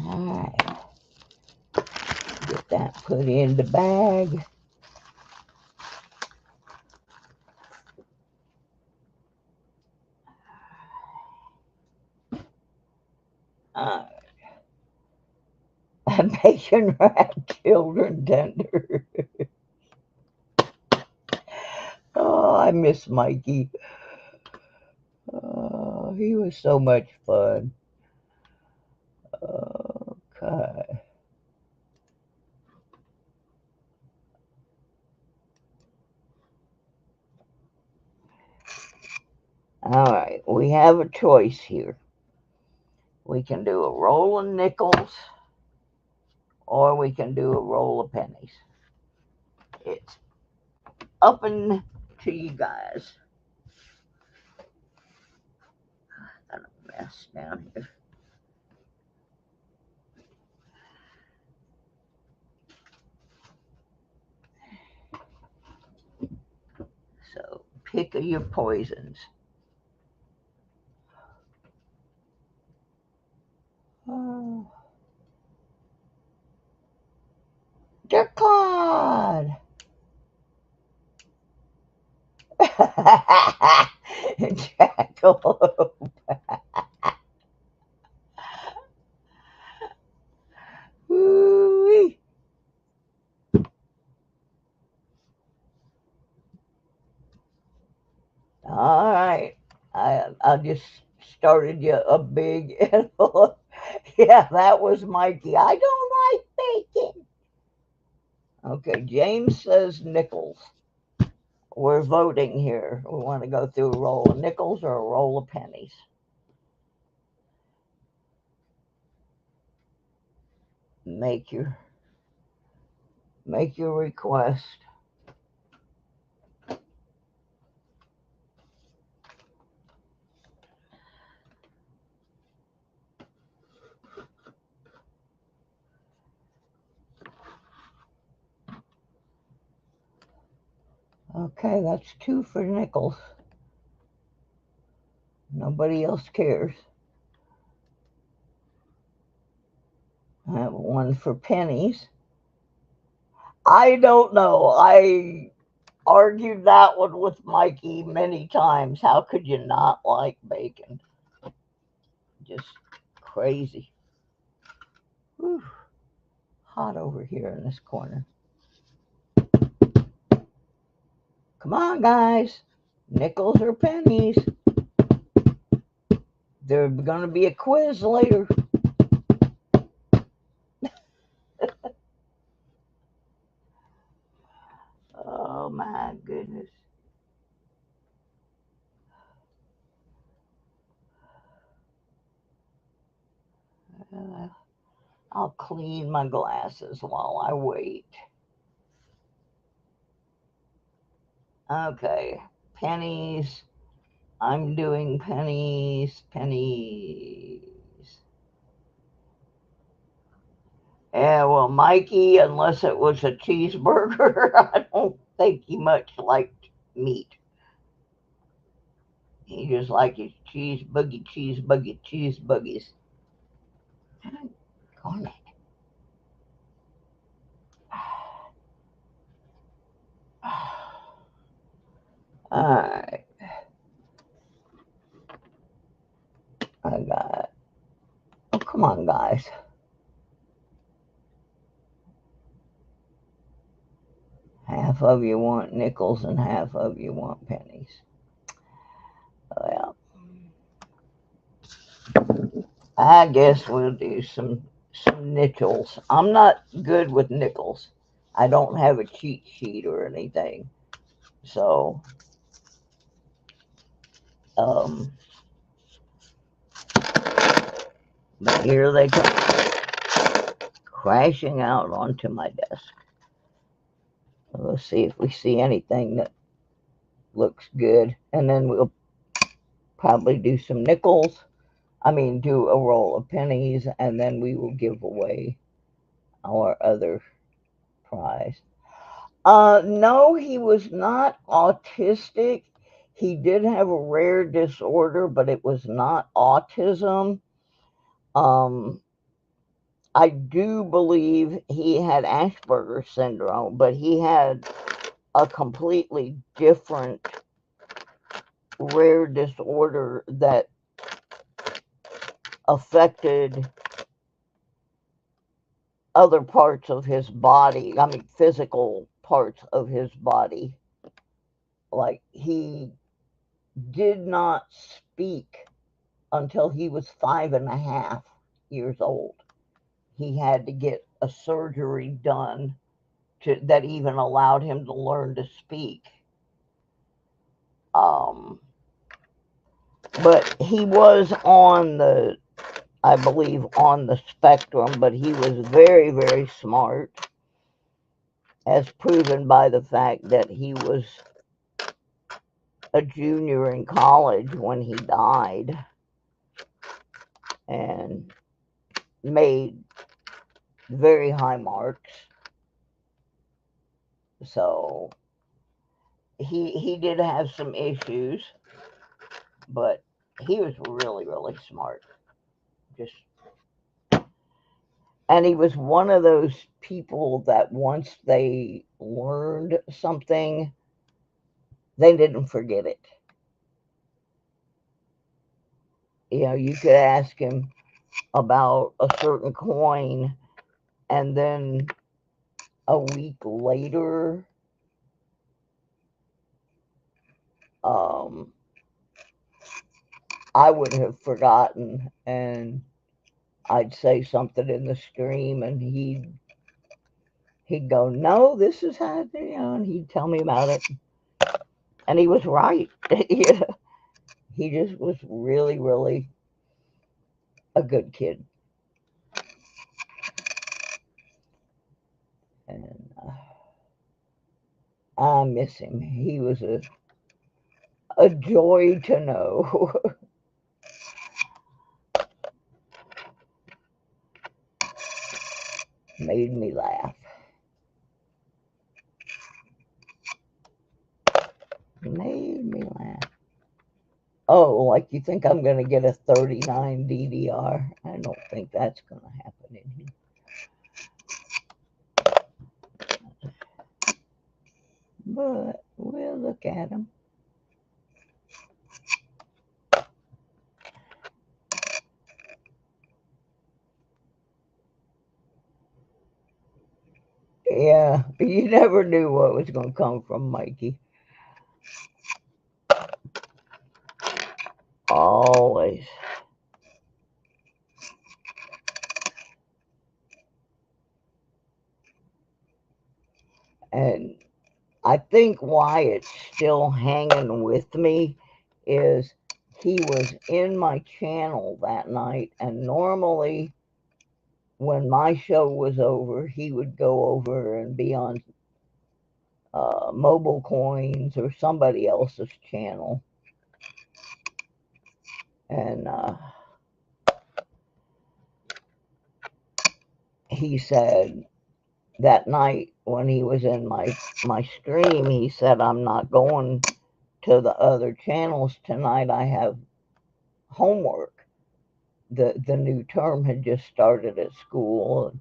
Alright. Get that put in the bag. Alright. Bacon wrap children tender. Oh, I miss Mikey. Oh, he was so much fun. Okay. All right, we have a choice here. We can do a roll of nickels or we can do a roll of pennies. It's up and to you guys. Got a mess down here. So pick your poisons. Jackpot! Jackalope. Woo-wee. All right. I just started you a big envelope. Yeah, that was Mikey. I don't like bacon. Okay, James says nickels. We're voting here. We want to go through a roll of nickels or a roll of pennies. Make your request. Okay, that's 2 for nickels. Nobody else cares. I have 1 for pennies. I don't know. I argued that one with Mikey many times. How could you not like bacon? Just crazy. Whew. Hot over here in this corner. Come on, guys. Nickels or pennies? There's going to be a quiz later. Oh, my goodness. I'll clean my glasses while I wait. Okay, pennies. I'm doing pennies. Yeah, well, Mikey, unless it was a cheeseburger, I don't think he much liked meat. He just liked his cheese buggies. Darn it. Alright, I got. Oh, come on, guys. Half of you want nickels and half of you want pennies. Well, I guess we'll do some nickels. I'm not good with nickels. I don't have a cheat sheet or anything. So, but here they come, crashing out onto my desk. Let's see if we see anything that looks good, and then we'll probably do some nickels. Do a roll of pennies, and then we will give away our other prize. No, he was not autistic. He did have a rare disorder, but it was not autism. I do believe he had Asperger's syndrome, but he had a completely different rare disorder that affected other parts of his body. Physical parts of his body. Like, he did not speak until he was 5.5 years old. He had to get a surgery done that even allowed him to learn to speak. But he was I believe, on the spectrum, but he was very, very smart, as proven by the fact that he was a junior in college when he died and made very high marks. So he did have some issues, but he was really, really smart. And he was one of those people that once they learned something, they didn't forget it. You could ask him about a certain coin, and then a week later, I would have forgotten, and I'd say something in the stream, and he'd go, "No, this is how," and he'd tell me about it, and he was right. He just was really, really a good kid, and I miss him. He was a joy to know. Made me laugh. Made me laugh. Oh, like you think I'm going to get a 39 DDR? I don't think that's going to happen in here. But we'll look at them. Yeah, you never knew what was going to come from Mikey. Always. And I think why it's still hanging with me is he was in my channel that night, and normally when my show was over, he would go over and be on Mobile Coins or somebody else's channel. And he said that night when he was in my stream, he said, "I'm not going to the other channels tonight. I have homework." The new term had just started at school, and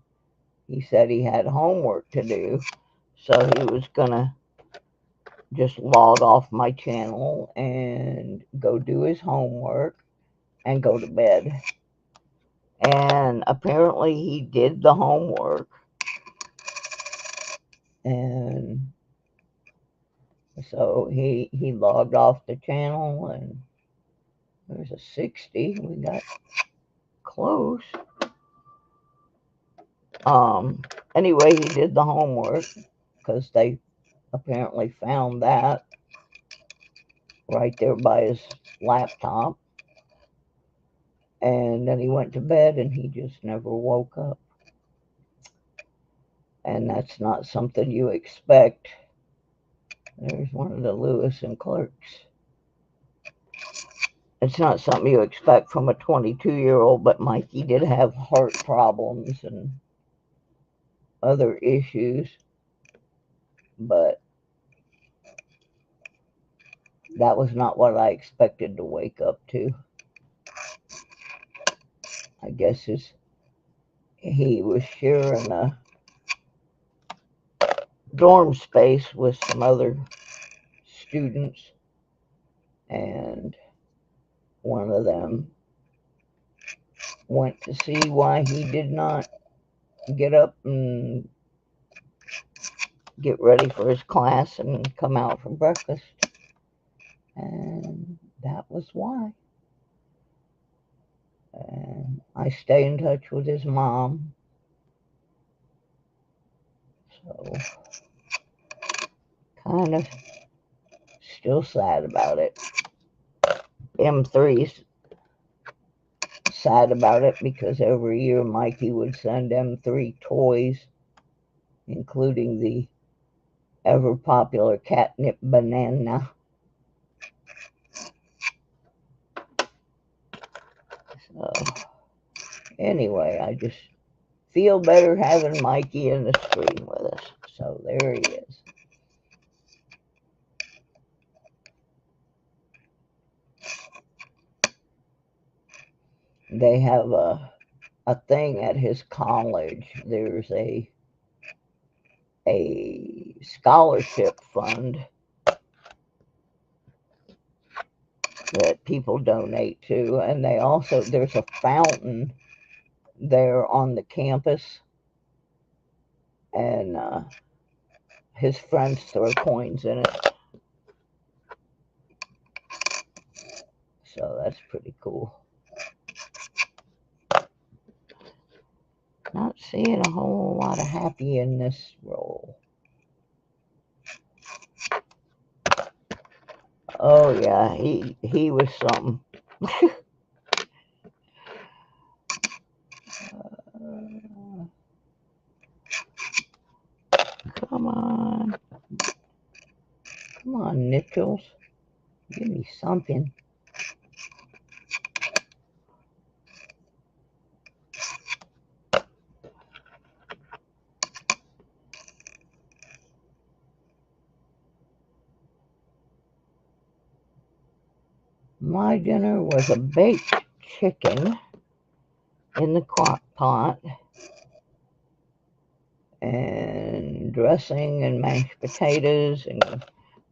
he said he had homework to do, so he was gonna just log off my channel and go do his homework and go to bed. And apparently he did the homework, and so he logged off the channel, and there's a 60. We got close. Anyway, he did the homework because they apparently found that right there by his laptop. And then he went to bed, and he just never woke up. And that's not something you expect. There's one of the Lewis and Clarks. It's not something you expect from a 22-year-old, but Mikey did have heart problems and other issues. But that was not what I expected to wake up to. I guess he was sharing a dorm space with some other students, and one of them went to see why he did not get up and get ready for his class and come out for breakfast. And that was why. And I stay in touch with his mom. So, kind of still sad about it. M3's sad about it because every year Mikey would send M3 toys, including the ever popular catnip banana. So, anyway, I just feel better having Mikey in the stream with us. So there he is. They have a thing at his college. There's a scholarship fund that people donate to, and there's a fountain there on the campus, and his friends throw coins in it, so that's pretty cool. Not seeing a whole lot of happy in this roll. Oh yeah, he was something. Come on. Come on, nickels. Give me something. My dinner was a baked chicken in the crock pot and dressing and mashed potatoes and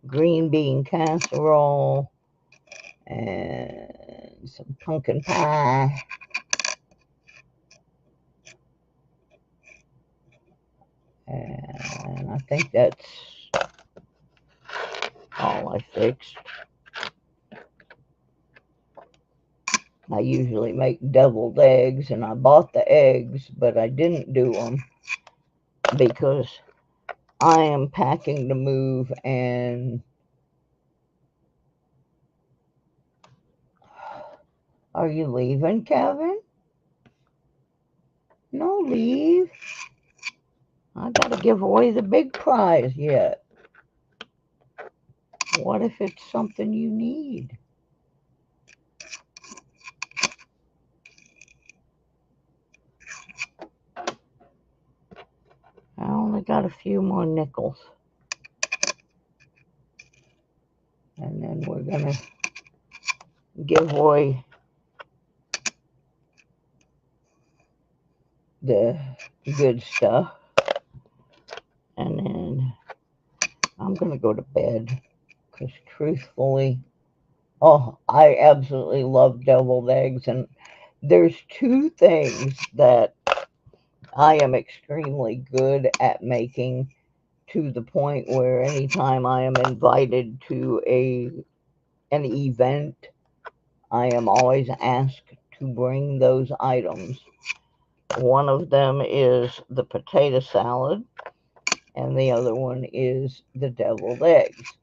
green bean casserole and some pumpkin pie. And I think that's all I fixed. I usually make deviled eggs, and I bought the eggs, but I didn't do them because I am packing to move, and are you leaving, Kevin? No, leave. I gotta give away the big prize yet. What if it's something you need? I only got a few more nickels. And then we're gonna give away the good stuff. And then I'm gonna go to bed because truthfully, oh, I absolutely love deviled eggs. And there's two things that I am extremely good at making, to the point where anytime I am invited to an event, I am always asked to bring those items. One of them is the potato salad, and the other one is the deviled eggs.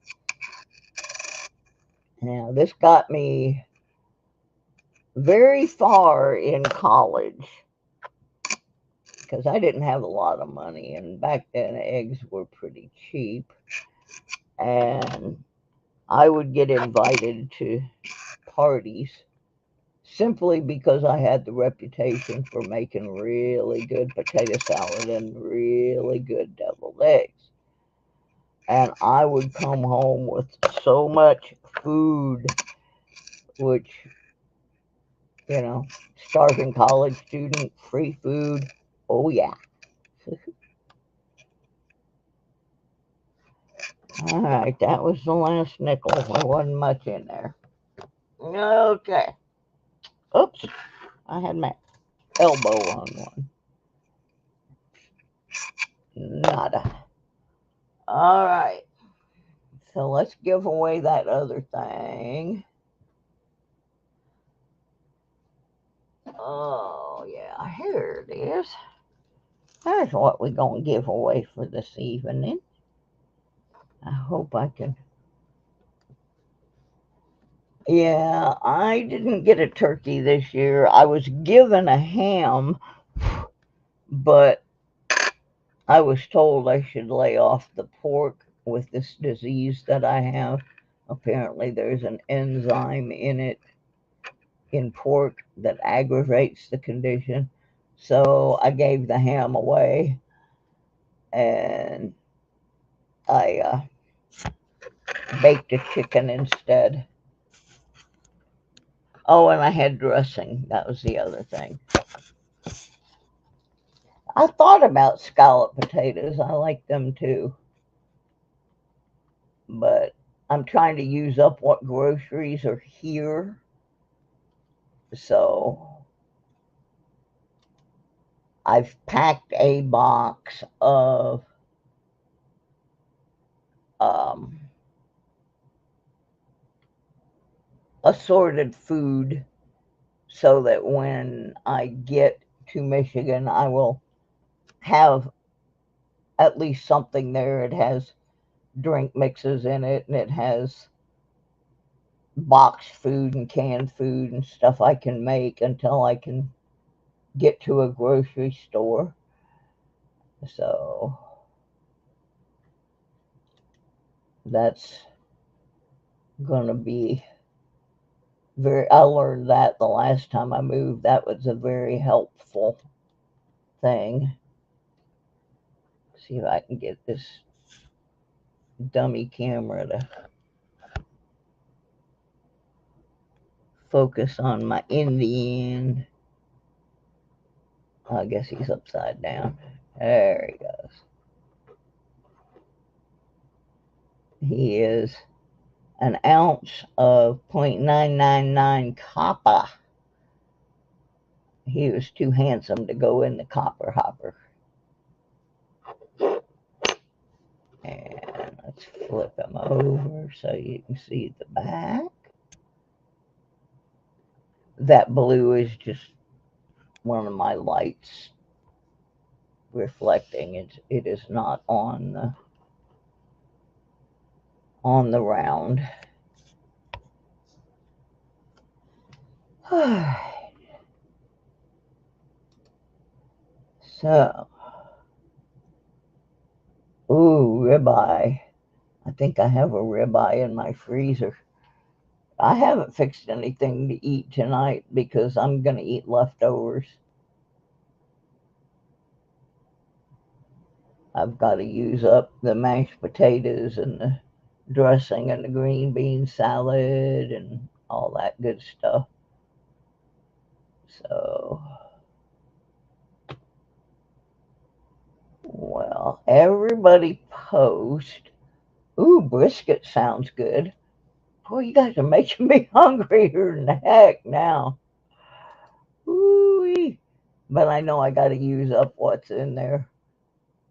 Now, this got me very far in college because I didn't have a lot of money, and back then eggs were pretty cheap. And I would get invited to parties simply because I had the reputation for making really good potato salad and really good deviled eggs. And I would come home with so much food, which, starving college student, free food. Oh, yeah. All right, that was the last nickel. There wasn't much in there. Okay. Oops, I had my elbow on one. Nada. All right. So let's give away that other thing. Oh, yeah, here it is. That's what we're going to give away for this evening. I hope I can. Yeah, I didn't get a turkey this year. I was given a ham, but I was told I should lay off the pork with this disease that I have. Apparently, there's an enzyme in pork that aggravates the condition. So I gave the ham away, and I baked a chicken instead. Oh, and I had dressing. That was the other thing. I thought about scallop potatoes. I like them too. But I'm trying to use up what groceries are here. So I've packed a box of um, assorted food so that when I get to Michigan, I will have at least something there. It has drink mixes in it, and it has boxed food and canned food and stuff I can make until I can get to a grocery store. So that's going to be I learned that the last time I moved. That was a very helpful thing. See if I can get this dummy camera to focus on my Indian. I guess he's upside down. There he goes. He is an ounce of 0.999 copper. He was too handsome to go in the copper hopper. And let's flip him over so you can see the back. That blue is just one of my lights reflecting. It is not on the round. So, ooh, ribeye. I think I have a ribeye in my freezer. I haven't fixed anything to eat tonight because I'm going to eat leftovers. I've got to use up the mashed potatoes and the dressing and the green bean salad and all that good stuff. So, well, everybody post. Ooh, brisket sounds good. Boy, you guys are making me hungrier than heck now. Ooh, but I know I got to use up what's in there.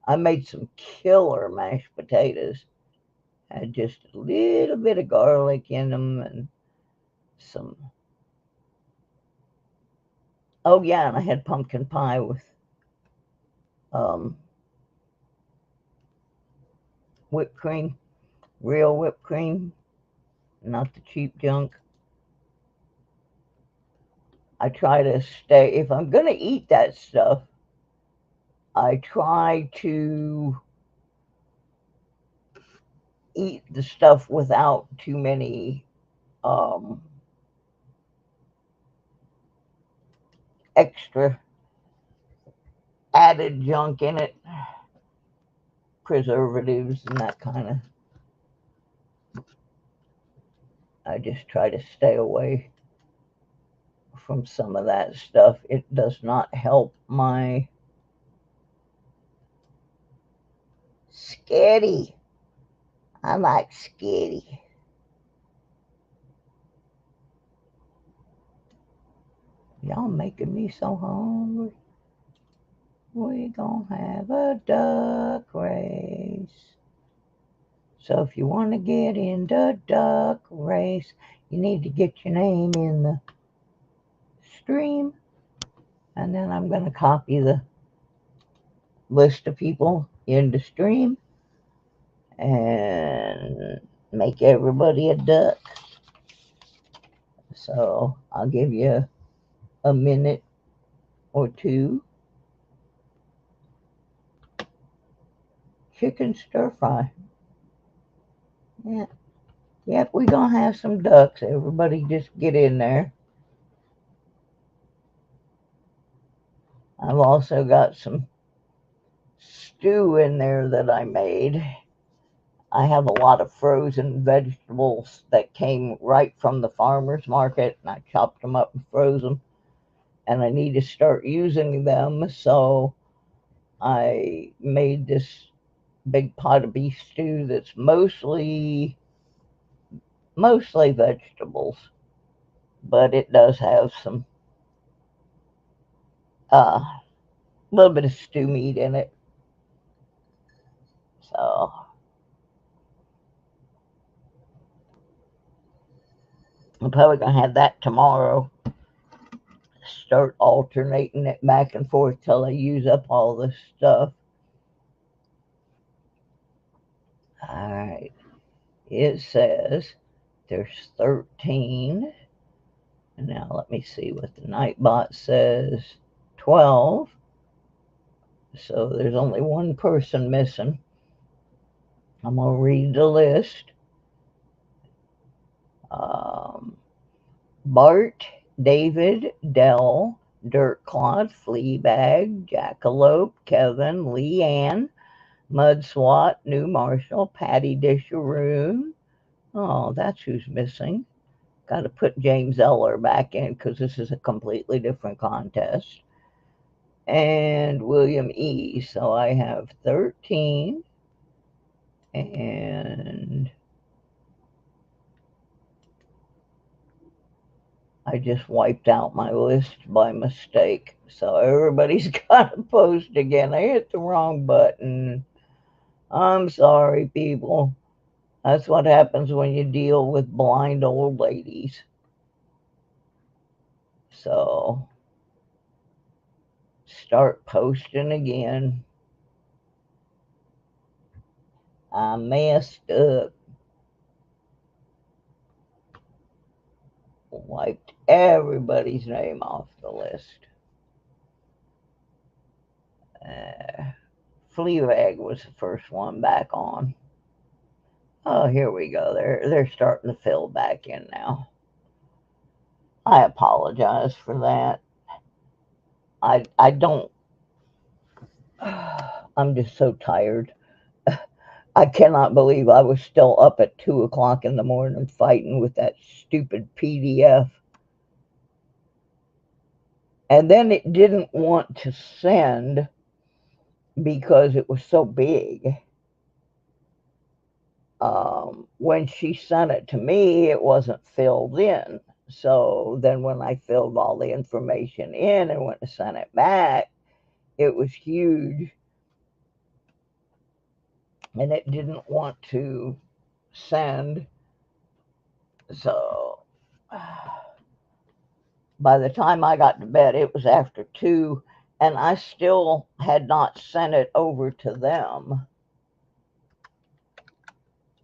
I made some killer mashed potatoes. Had just a little bit of garlic in them and some. Oh yeah, and I had pumpkin pie with um, whipped cream, real whipped cream, not the cheap junk. I try to stay, if I'm gonna eat that stuff, I try to eat the stuff without too many extra added junk in it, preservatives and that kind of. I just try to stay away from some of that stuff. It does not help my skitty. I like skitty. Y'all making me so hungry. We gonna have a duck race. So if you want to get in the duck race, you need to get your name in the stream. And then I'm going to copy the list of people in the stream and make everybody a duck. So I'll give you a minute or two. Chicken stir fry. Yeah. Yep, we're going to have some ducks. Everybody just get in there. I've also got some stew in there that I made. I have a lot of frozen vegetables that came right from the farmer's market, and I chopped them up and froze them. And I need to start using them, so I made this big pot of beef stew that's mostly vegetables, but it does have some little bit of stew meat in it. So I'm probably gonna have that tomorrow. Start alternating it back and forth till I use up all this stuff. Alright. It says there's 13. And now let me see what the Nightbot says. 12. So there's only one person missing. I'm going to read the list. Bart, David, Dell, Dirtclod, Fleabag, Jackalope, Kevin, Leanne, Mudswat, New Marshall, Patty Disharoon. Oh, that's who's missing. Got to put James Eller back in because this is a completely different contest. And William E. So I have 13. And I just wiped out my list by mistake. So everybody's got to post again. I hit the wrong button. I'm sorry, people. That's what happens when you deal with blind old ladies. So start posting again. I messed up. Wiped everybody's name off the list. Fleabag was the first one back on. Oh, here we go. They're starting to fill back in now. I apologize for that. I don't. I'm just so tired. I cannot believe I was still up at 2 o'clock in the morning fighting with that stupid PDF. And then it didn't want to send because it was so big. When she sent it to me, it wasn't filled in. So then when I filled all the information in and went to send it back, it was huge. And it didn't want to send. So by the time I got to bed, it was after 2, and I still had not sent it over to them.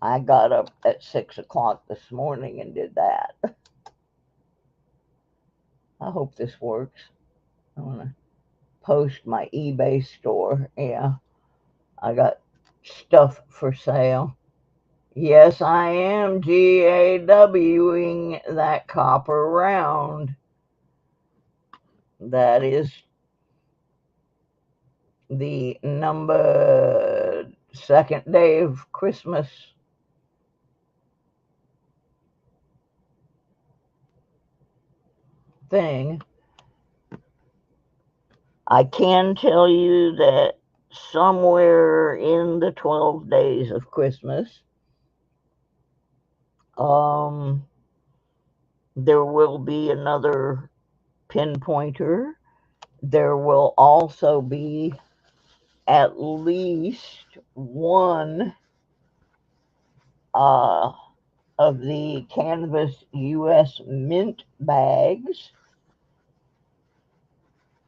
I got up at 6 o'clock this morning and did that. I hope this works. I want to post my eBay store. Yeah, I got stuff for sale. Yes, I am GAWing that copper round. That is the number 2nd day of Christmas. Thing. I can tell you that somewhere in the 12 days of Christmas, there will be another pinpointer. There will also be at least one of the canvas US mint bags.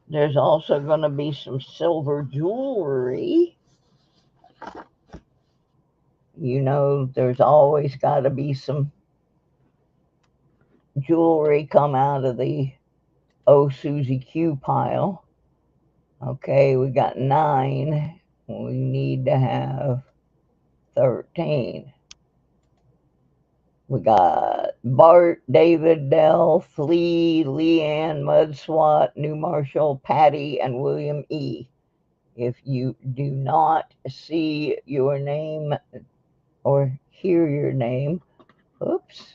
There's also going to be some silver jewelry. You know, there's always got to be some jewelry come out of the Oh Susie Q pile. Okay, we got 9. We need to have 13. We got Bart, David, Dell, Flea, Leanne, Mudswat, New Marshall, Patty, and William E. If you do not see your name or hear your name, oops.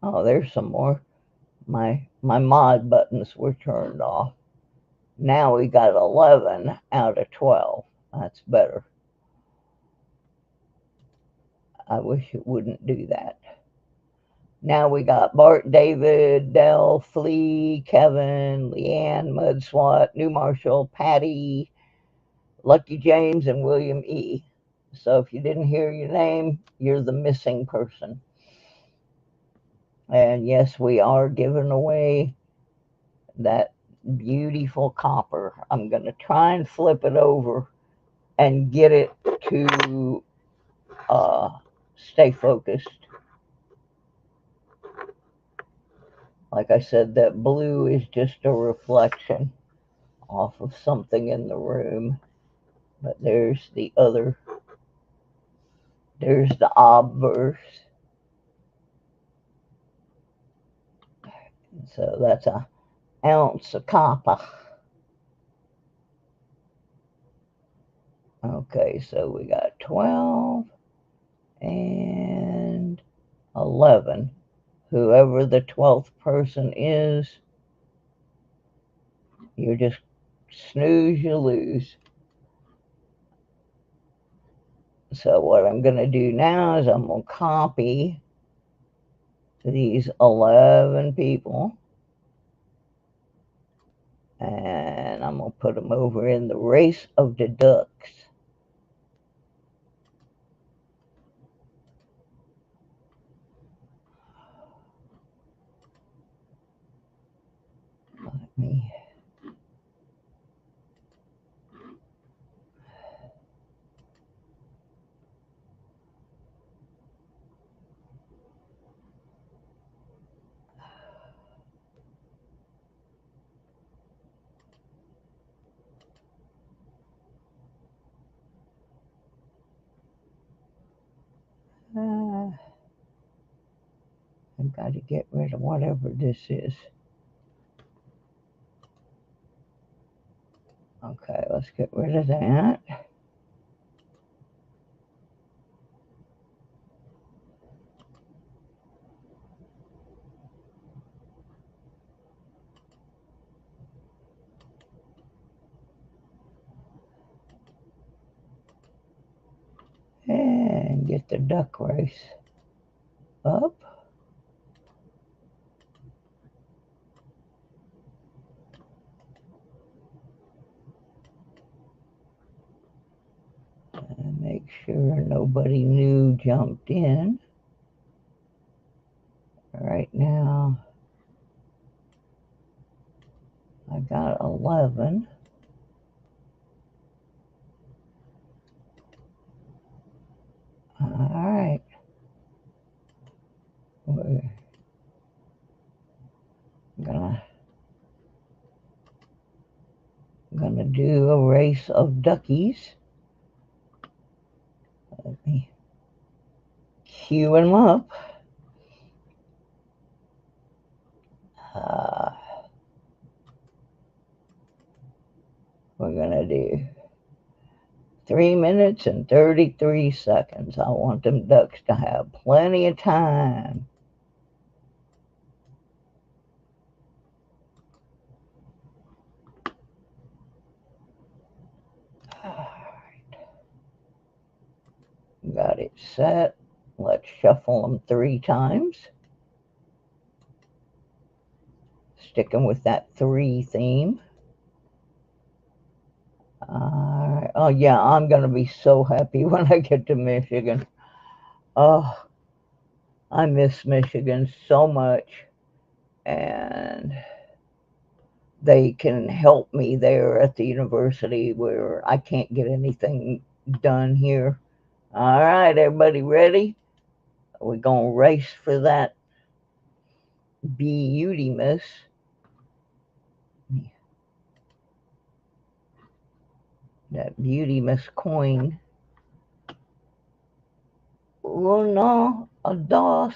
Oh, there's some more. My mod buttons were turned off. Now we got 11 out of 12. That's better. I wish it wouldn't do that. Now we got Bart, David, Dell, Flea, Kevin, Leanne, Mudswat, New Marshall, Patty, Lucky James, and William E. So if you didn't hear your name, you're the missing person. And yes, we are giving away that beautiful copper. I'm going to try and flip it over and get it to stay focused. Like I said, that blue is just a reflection off of something in the room. But there's the other, there's the obverse. So that's an ounce of copper. Okay, so we got 12 and 11. Whoever the 12th person is, you just snooze, you lose. So what I'm going to do now is I'm going to copy these 11 people, and I'm going to put them over in the race of the ducks. Let me I've got to get rid of whatever this is. Okay, let's get rid of that. And get the duck race up. And make sure nobody new jumped in. Right now, I got 11. All right. We're gonna do a race of duckies. Let me cue them up. We're gonna do 3 minutes and 33 seconds. I want them ducks to have plenty of time. Got it set. Let's shuffle them 3 times. Sticking with that 3 theme. Oh yeah, I'm gonna be so happy when I get to Michigan. Oh, I miss Michigan so much, and they can help me there at the university where I can't get anything done here. All right, everybody ready? We're gonna race for that beauty miss. That beauty miss coin. Uno, a dos,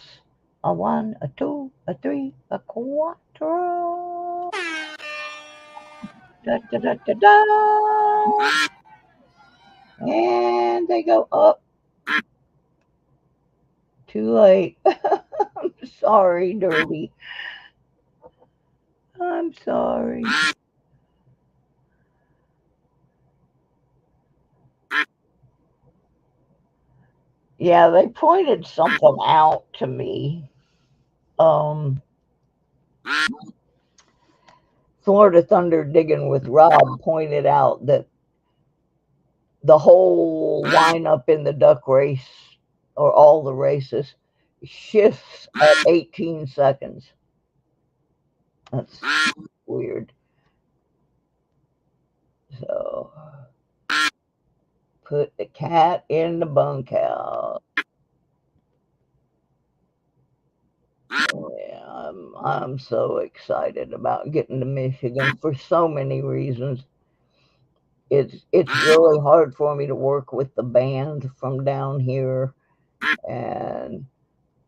a one, a two, a three, a cuatro. Da, da, da, da, da. And they go up. Too late. I'm sorry, Derby. I'm sorry. Yeah, they pointed something out to me. Um, Florida Thunder Digging with Rob pointed out that the whole lineup in the duck race, or all the races, shifts at 18 seconds. That's weird. So, put the cat in the bunkhouse. Yeah, I'm so excited about getting to Michigan for so many reasons. It's really hard for me to work with the band from down here, and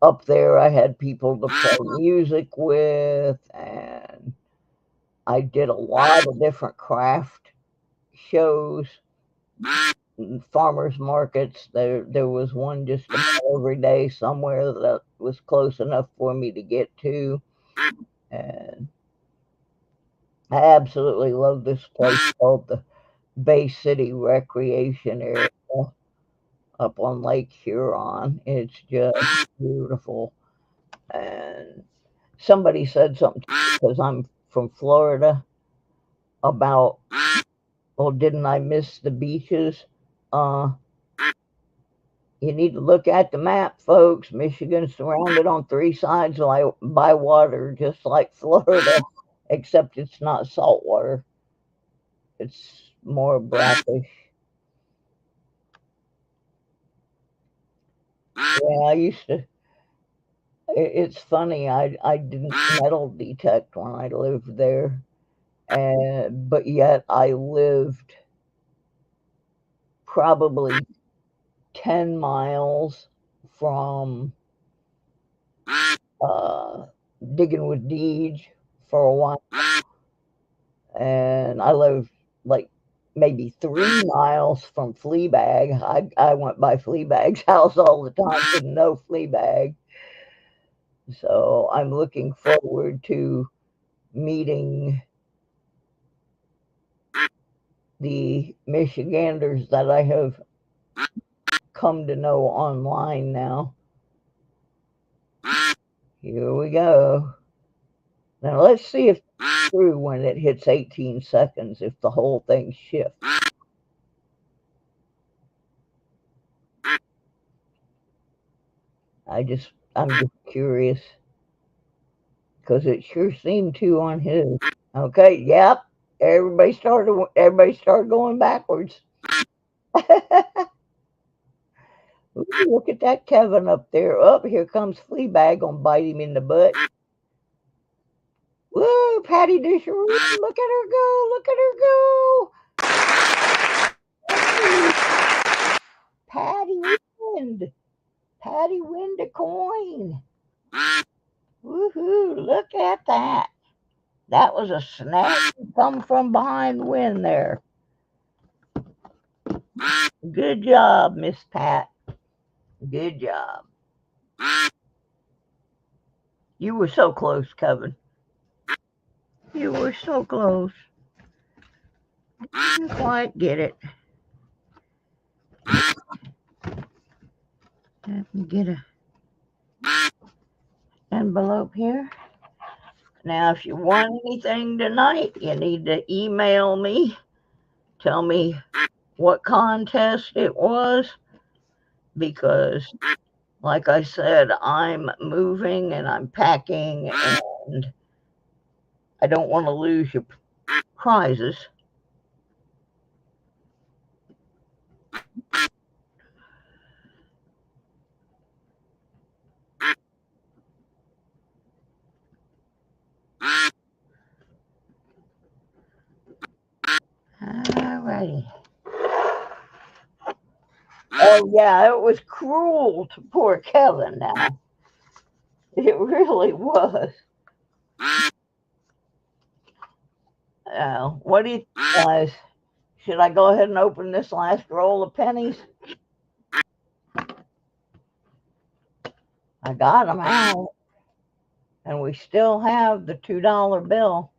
up there I had people to play music with, and I did a lot of different craft shows, farmers markets. There was one just about every day somewhere that was close enough for me to get to, and I absolutely love this place called the Bay City Recreation Area up on Lake Huron. It's just beautiful. And somebody said something because I'm from Florida about, well, didn't I miss the beaches? Uh, you need to look at the map, folks. Michigan's surrounded on three sides by water, just like Florida, except it's not salt water. It's more brackish. Yeah, I used to. It's funny. I didn't metal detect when I lived there, and but yet I lived probably 10 miles from uh, digging with Deej for a while, and I lived like maybe 3 miles from Fleabag. I went by Fleabag's house all the time. Didn't know Fleabag, so I'm looking forward to meeting the Michiganders that I have come to know online now. Here we go. Now let's see if it's true when it hits 18 seconds, if the whole thing shifts. I'm just curious because it sure seemed to on his. Okay, yep. Everybody started going backwards. Ooh, look at that Kevin up there. Up here comes Fleabag gonna bite him in the butt. Woo, Patty Disher, look at her go, look at her go. Patty wind. Patty wind a coin. Woohoo, look at that. That was a snap come from behind win there. Good job, Miss Pat. Good job. You were so close, Kevin. You were so close. Didn't quite get it. Let me get a envelope here. Now, if you want anything tonight, you need to email me. Tell me what contest it was, because, like I said, I'm moving and I'm packing, and I don't want to lose your prizes. Alrighty. Oh yeah, it was cruel to poor Kevin now. It really was. What do you think, guys? Should I go ahead and open this last roll of pennies? I got them out, and we still have the $2 bill.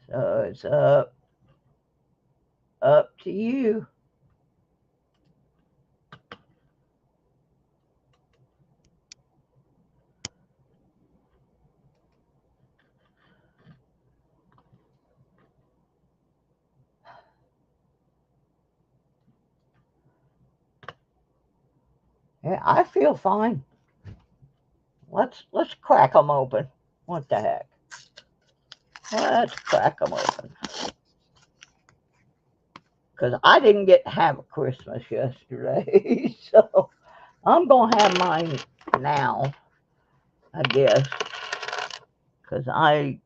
So it's up to you. Yeah, I feel fine. Let's crack them open. What the heck? Let's crack them open. Because I didn't get to have a Christmas yesterday, so I'm gonna have mine now, I guess. Because I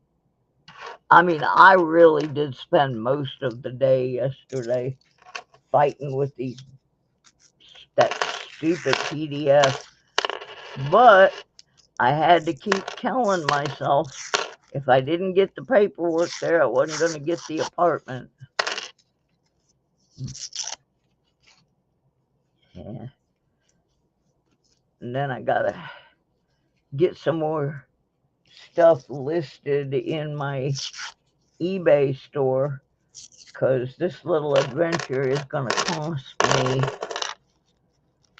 mean, I really did spend most of the day yesterday fighting with that stupid PDF, but I had to keep telling myself if I didn't get the paperwork there, I wasn't going to get the apartment. Yeah. And then I got to get some more stuff listed in my eBay store because this little adventure is going to cost me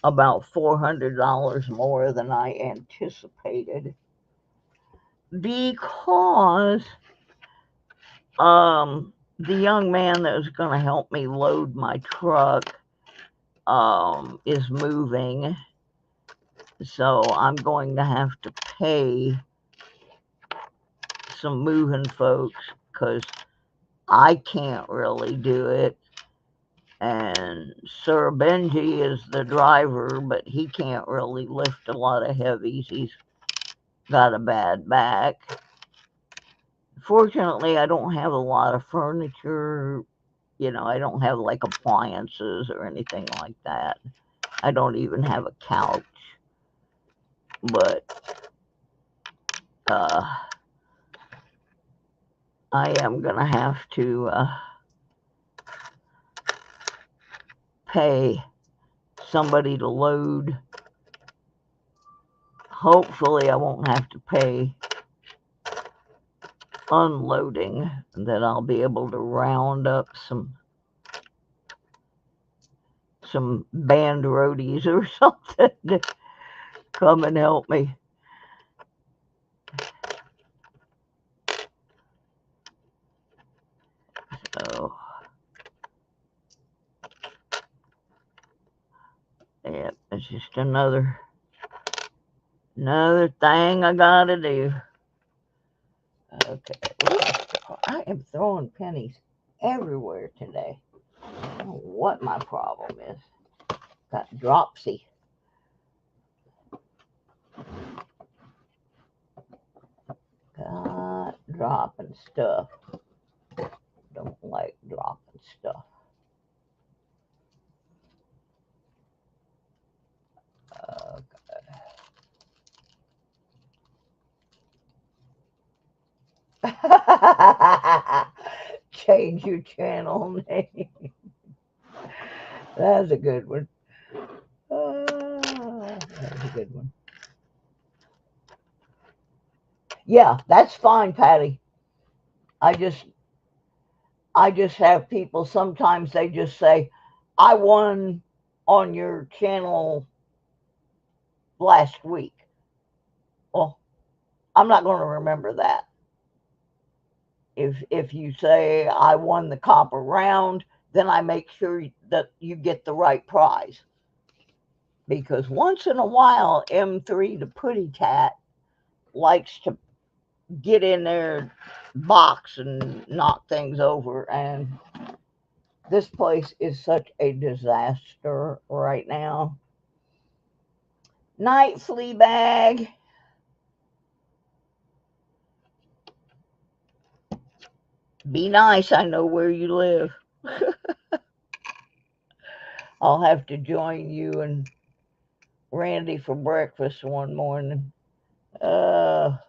about $400 more than I anticipated because the young man that was going to help me load my truck is moving, so I'm going to have to pay some moving folks because I can't really do it. And Sir Benji is the driver, but he can't really lift a lot of heavies. He's got a bad back. Fortunately, I don't have a lot of furniture. I don't have like appliances or anything like that. I don't even have a couch. But I am going to have to pay somebody to load. Hopefully, I won't have to pay unloading, that I'll be able to round up some band roadies or something to come and help me. So, yeah, it's just another thing I gotta do. Okay, I am throwing pennies everywhere today. I don't know what my problem is. Got dropsy. Got dropping stuff. Don't like dropping stuff. Okay. Change your channel name. That's a good one. That's a good one. Yeah, that's fine, Patty. I just have people, sometimes they just say, I won on your channel last week. Well, I'm not going to remember that. If you say I won the copper round, then I make sure that you get the right prize. Because once in a while, M3 the Putty Tat likes to get in their box and knock things over, and this place is such a disaster right now. Night, Fleabag. Be nice, I know where you live. I'll have to join you and Randy for breakfast one morning. Once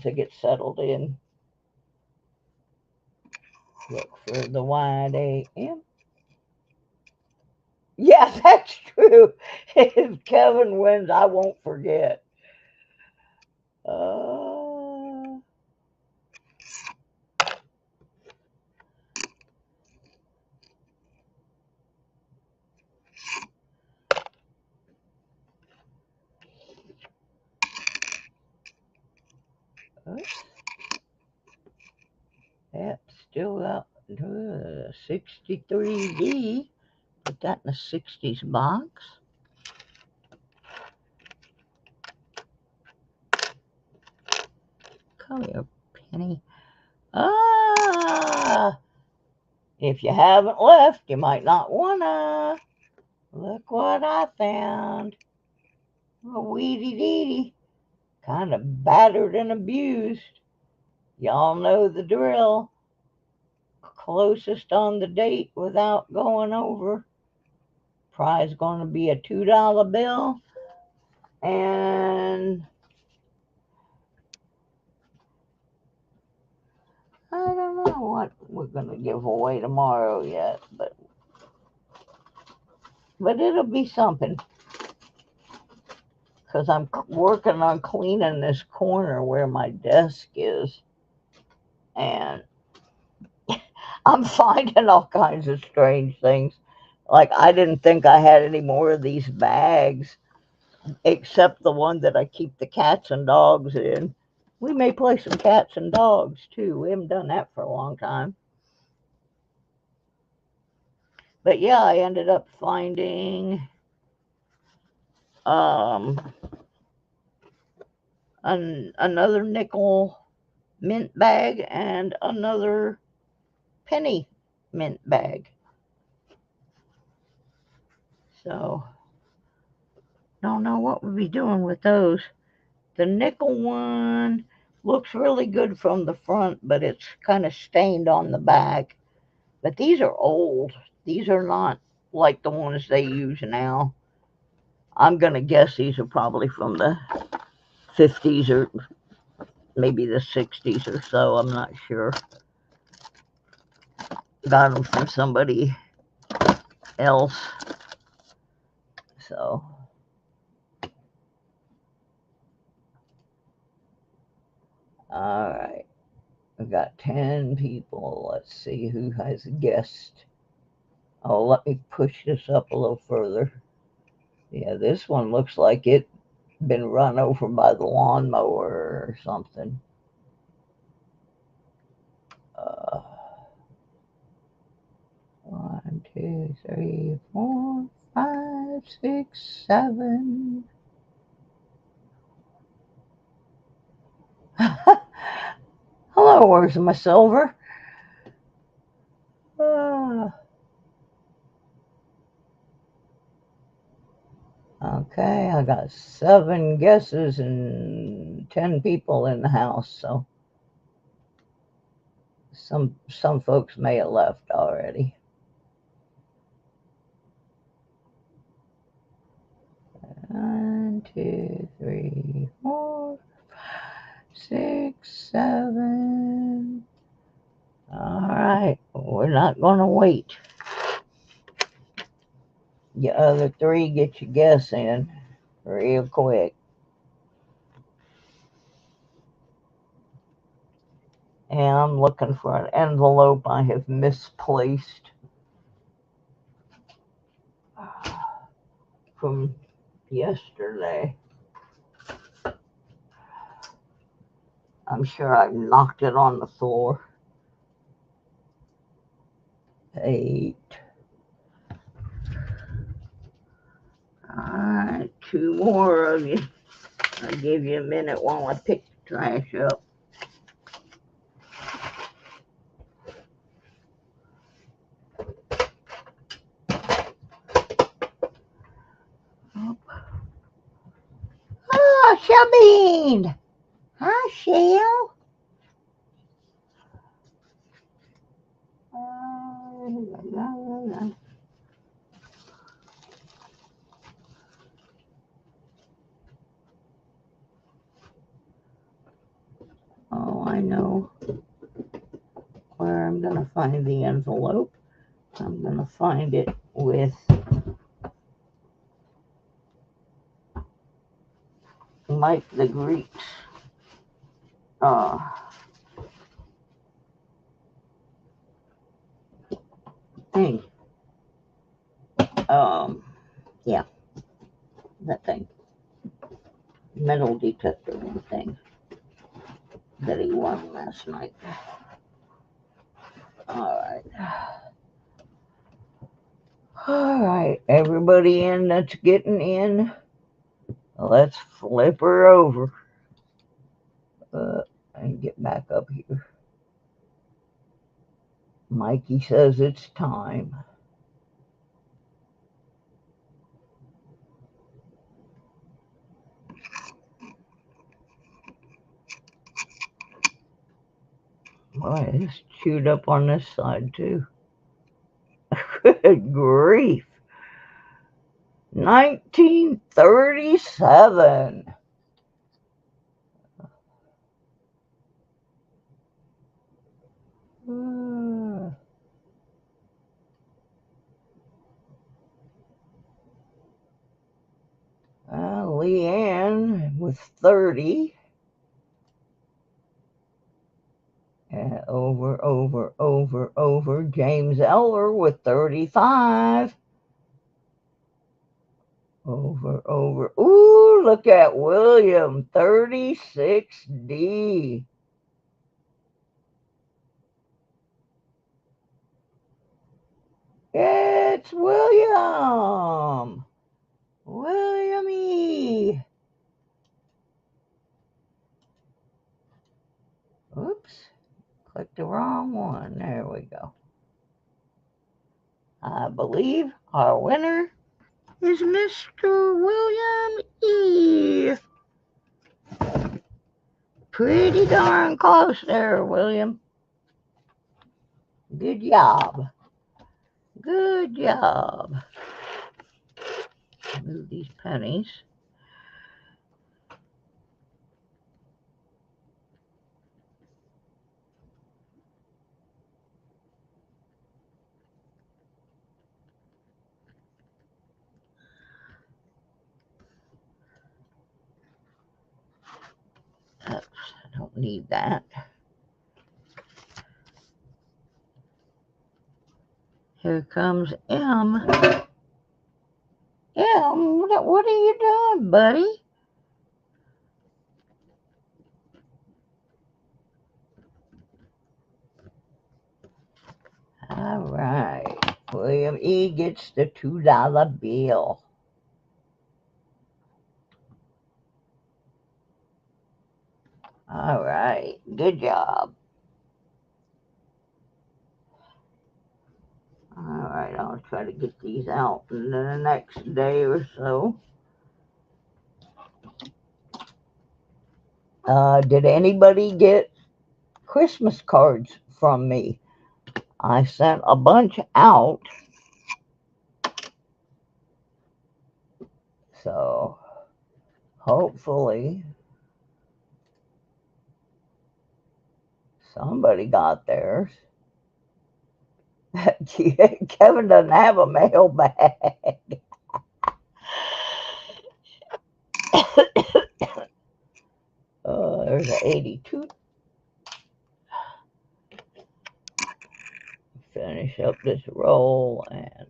I get settled in. Look for the wide AM. Yeah, that's true. If Kevin wins, I won't forget. Oops. Yep, still got 63D. Put that in the 60s box. Come here, Penny. Ah! If you haven't left, you might not wanna. Look what I found. A weedy deedy. Kind of battered and abused. Y'all know the drill. Closest on the date without going over. Prize going to be a $2 bill. And I don't know what we're going to give away tomorrow yet, but it'll be something. Because I'm working on cleaning this corner where my desk is. And I'm finding all kinds of strange things. Like, I didn't think I had any more of these bags, except the one that I keep the cats and dogs in. We may play some cats and dogs, too. We haven't done that for a long time. But yeah, I ended up finding another nickel mint bag and another penny mint bag. So, don't know what we'll be doing with those. The nickel one looks really good from the front, but it's kind of stained on the back. But these are old. These are not like the ones they use now. I'm going to guess these are probably from the 50s or maybe the 60s or so. I'm not sure. Got them from somebody else. So, all right. We've got 10 people. Let's see who has guessed. Oh, let me push this up a little further. Yeah, this one looks like it been run over by the lawnmower or something. 1, 2, 3, 4, 5, 6, 7. Hello, where's my silver? Okay, I got 7 guesses and 10 people in the house, so some folks may have left already. 1, 2, 3, 4, 5, 6, 7. All right, we're not going to wait. The other 3 get your guess in real quick. And I'm looking for an envelope I have misplaced from yesterday. I'm sure I knocked it on the floor. 8. All right, 2 more of you. I'll give you a minute while I pick the trash up. Oh, Shelby! Hi, Shell. Oh, I know where I'm going to find the envelope. I'm going to find it with Mike the Greek's thing. Yeah, that thing. Metal detector thing. that he won last night. All right, everybody in that's getting in, let's flip her over and get back up here. Mikey says it's time. Boy, it's chewed up on this side too. Good grief. 1937. Leanne with 30. Over. James Eller with 35. Over. Ooh, look at William, 36D. It's William. William E. Oops, clicked the wrong one. There we go. I believe our winner is Mr. William E. Pretty darn close there, William. Good job. Good job. Move these pennies. Oops, I don't need that. Here comes M. M, what are you doing, buddy? All right. William E. gets the $2 bill. All right. Good job. All right. I'll try to get these out in the next day or so. Did anybody get Christmas cards from me? I sent a bunch out. So hopefully somebody got theirs. Kevin doesn't have a mailbag. There's an 82. Finish up this roll and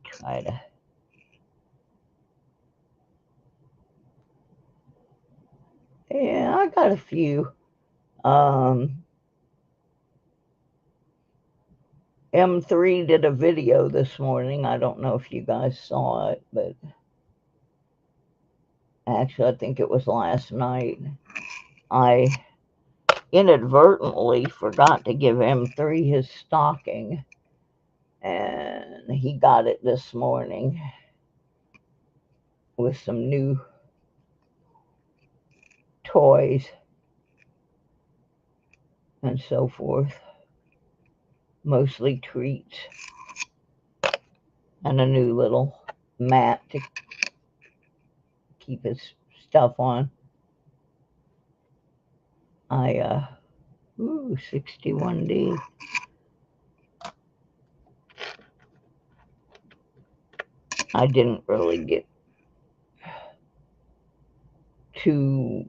try to. Yeah, I got a few. M3 did a video this morning. I don't know if you guys saw it, but actually, I think it was last night. I inadvertently forgot to give M3 his stocking, and he got it this morning with some new toys and so forth. Mostly treats and a new little mat to keep his stuff on. 61D. I didn't really get too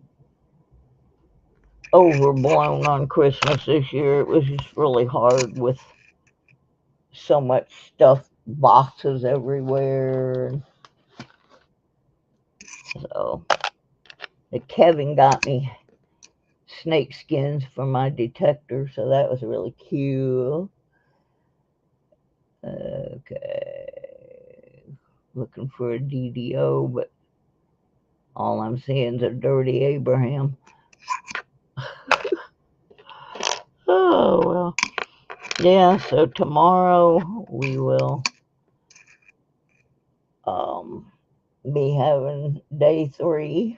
overblown on Christmas this year. It was just really hard with so much stuff, boxes everywhere. So Kevin got me snake skins for my detector, so that was really cute. Okay, looking for a DDO, but all I'm seeing is a dirty Abraham. Oh, well. Yeah, so tomorrow we will be having day 3,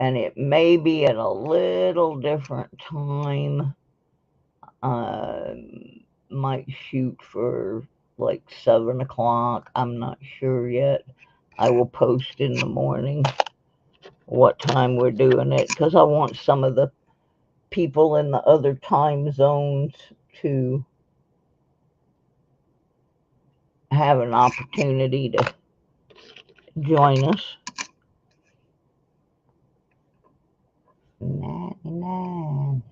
and it may be at a little different time. Might shoot for like 7 o'clock. I'm not sure yet. I will post in the morning what time we're doing it, because I want some of the people in the other time zones to have an opportunity to join us. 99.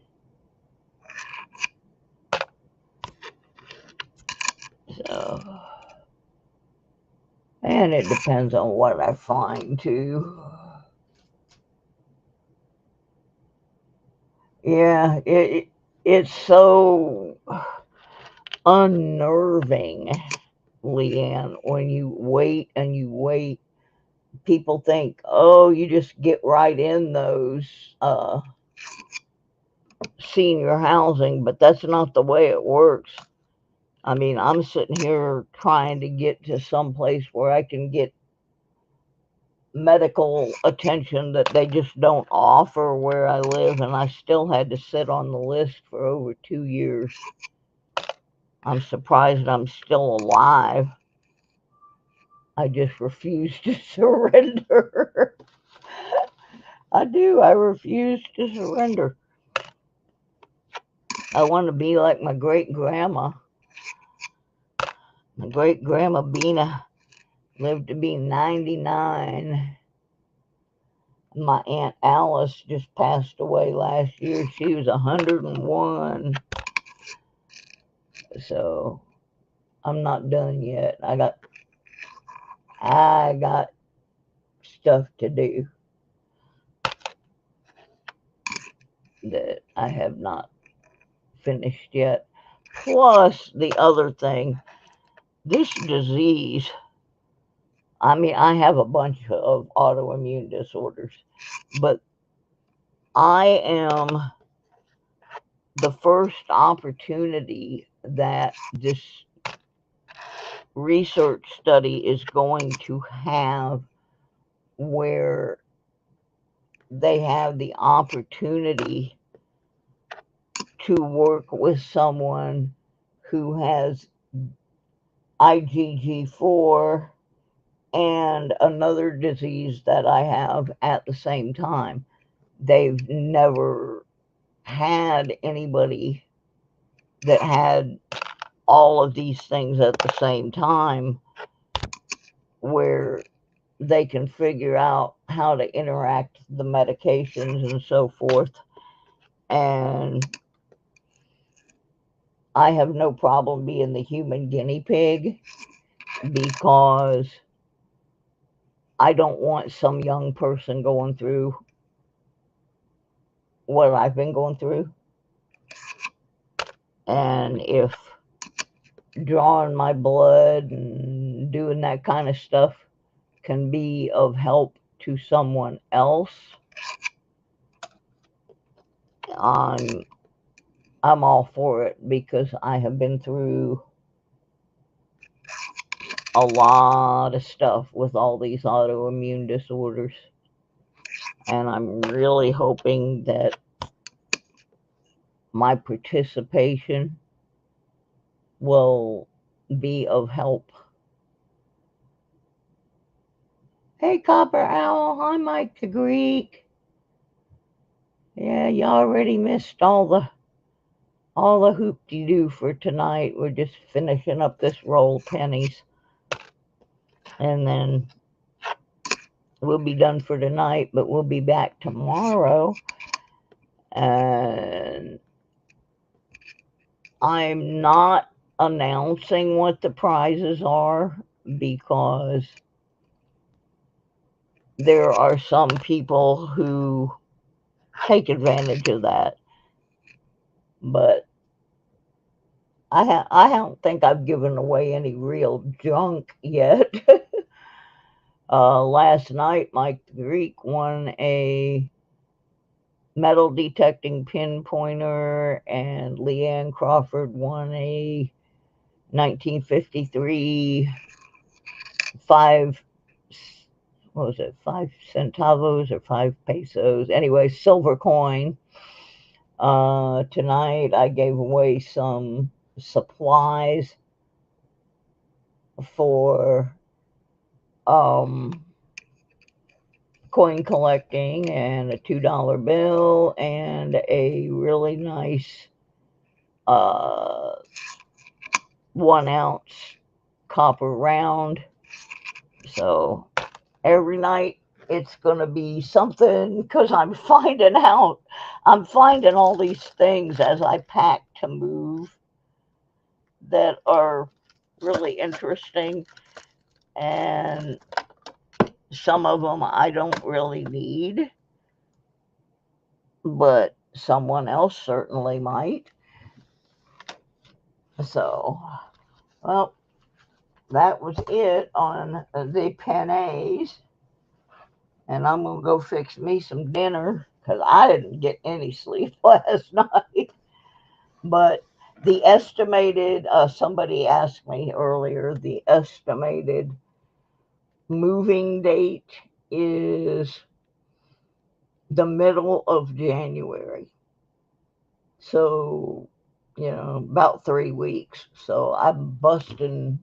So, and it depends on what I find too. Yeah, it's so unnerving, Leanne, when you wait and you wait. People think, oh, you just get right in those senior housing, but that's not the way it works. I mean, I'm sitting here trying to get to some place where I can get medical attention that they just don't offer where I live, and I still had to sit on the list for over 2 years. I'm surprised I'm still alive. I just refuse to surrender. I do. I refuse to surrender. I want to be like my great grandma. My great grandma Bina lived to be 99. My Aunt Alice just passed away last year. She was 101. So I'm not done yet. I got stuff to do that I have not finished yet. Plus the other thing, this disease. I mean, I have a bunch of autoimmune disorders, but I am the first opportunity that this research study is going to have where they have the opportunity to work with someone who has IgG4 and another disease that I have at the same time. They've never had anybody that had all of these things at the same time where they can figure out how to interact the medications and so forth. And I have no problem being the human guinea pig, because I don't want some young person going through what I've been going through. And if drawing my blood and doing that kind of stuff can be of help to someone else, I'm all for it, because I have been through a lot of stuff with all these autoimmune disorders, and I'm really hoping that my participation will be of help. Hey, Copper Owl. Hi, Mike the Greek. Yeah, you already missed all the hoop-de-doo for tonight. We're just finishing up this roll pennies, and then we'll be done for tonight, but we'll be back tomorrow. And I'm not announcing what the prizes are because there are some people who take advantage of that. But I don't think I've given away any real junk yet. Last night, Mike the Greek won a metal detecting pinpointer, and Leanne Crawford won a 1953 five, what was it, 5 centavos or 5 pesos? Anyway, silver coin. Tonight I gave away some supplies for um, coin collecting, and a $2 bill and a really nice uh, 1 ounce copper round. So every night it's going to be something because I'm finding all these things as I pack to move that are really interesting, and some of them I don't really need, but someone else certainly might. So, well, that was it on the pennies, and I'm gonna go fix me some dinner because I didn't get any sleep last night. But the estimated, somebody asked me earlier, the estimated moving date is the middle of January. So, about 3 weeks. So I'm busting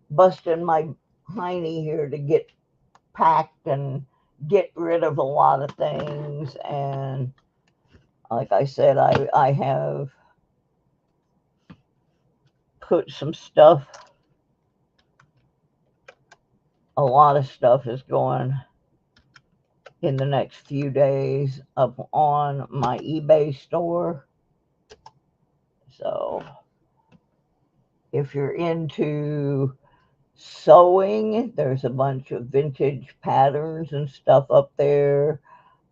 my hiney here to get packed and get rid of a lot of things. And like I said, I have put some stuff, a lot of stuff is going in the next few days up on my eBay store. So if you're into sewing, there's a bunch of vintage patterns and stuff up there.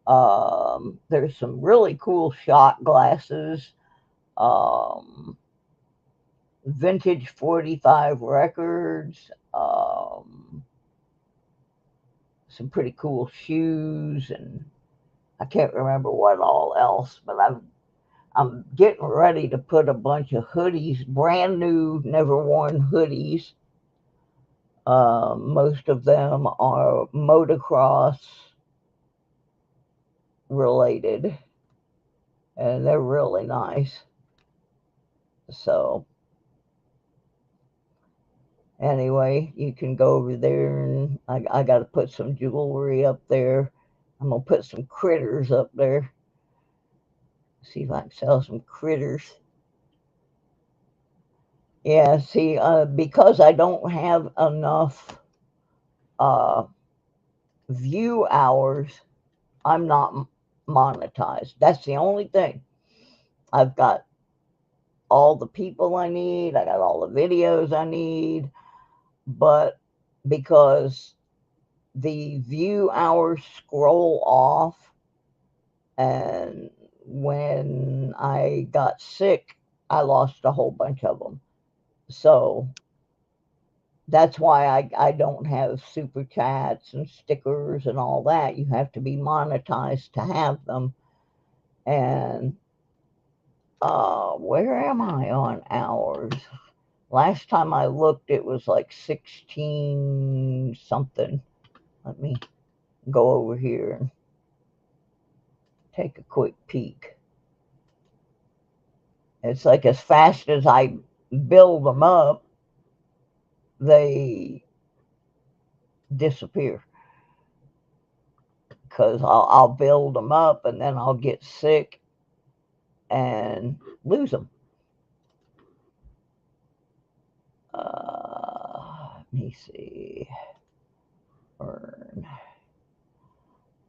There's some really cool shot glasses, um, vintage 45 records, some pretty cool shoes, and I can't remember what all else, but I'm getting ready to put a bunch of hoodies, brand new, never worn hoodies. Most of them are motocross related, and they're really nice. So anyway, you can go over there, and I got to put some jewelry up there. I'm gonna put some critters up there. See if I can sell some critters. Yeah, see, because I don't have enough uh, view hours, I'm not monetized. That's the only thing. I've got all the people I need, I got all the videos I need, but because the view hours scroll off, and when I got sick, I lost a whole bunch of them. So that's why I don't have super chats and stickers and all that. You have to be monetized to have them. And where am I on hours? Last time I looked, it was like 16 something. Let me go over here and take a quick peek. It's like as fast as I build them up, they disappear because I'll build them up and then I'll get sick and lose them. Let me see. Earn.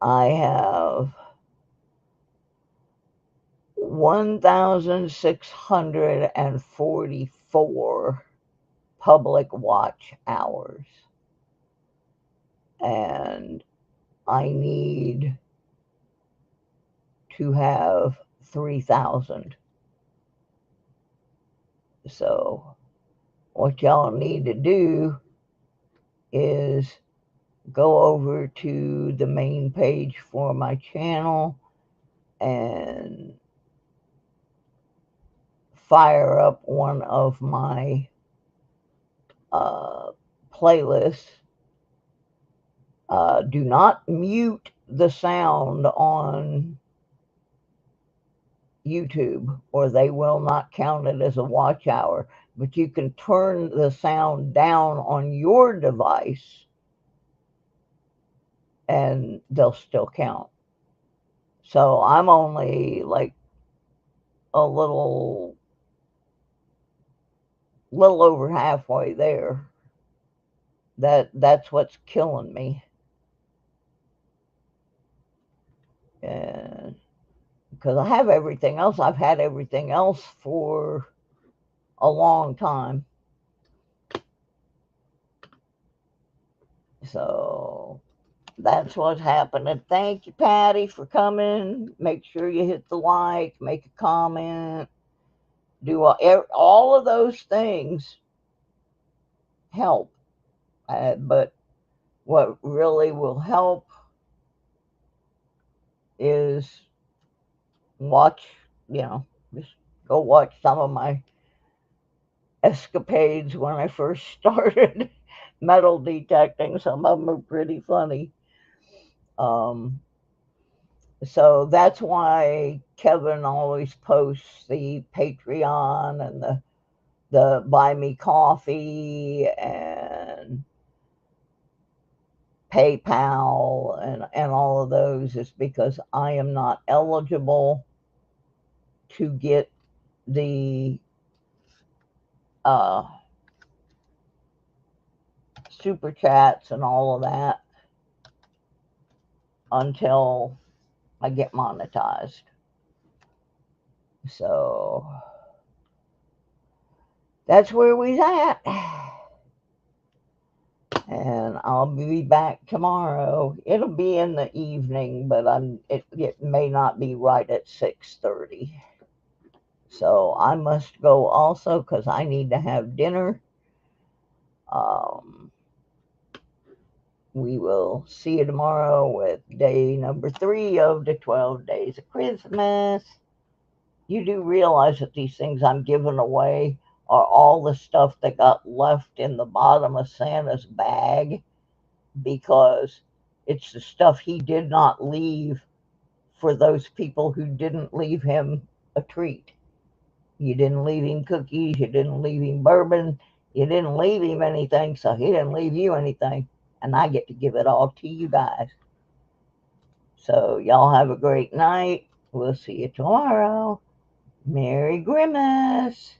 I have 1,644 public watch hours. And I need to have 3,000. So what y'all need to do is go over to the main page for my channel and fire up one of my playlists. Do not mute the sound on YouTube or they will not count it as a watch hour, but you can turn the sound down on your device and they'll still count. So I'm only like a little over halfway there. That's what's killing me. And because I have everything else, I've had everything else for a long time. So that's what's happening. Thank you, Patty, for coming. Make sure you hit the like, make a comment, do all of those things help. But what really will help is watch, just go watch some of my escapades when I first started metal detecting. Some of them are pretty funny. So that's why Kevin always posts the Patreon and the Buy Me Coffee and PayPal and all of those, is because I am not eligible to get the super chats and all of that until I get monetized. So that's where we's at. And I'll be back tomorrow. It'll be in the evening, but it may not be right at 6:30. So I must go also because I need to have dinner. We will see you tomorrow with day number 3 of the 12 days of Christmas. You do realize that these things I'm giving away are all the stuff that got left in the bottom of Santa's bag, because it's the stuff he did not leave for those people who didn't leave him a treat. You didn't leave him cookies, you didn't leave him bourbon, you didn't leave him anything, so he didn't leave you anything. And I get to give it all to you guys. So y'all have a great night. We'll see you tomorrow. Merry Grimace.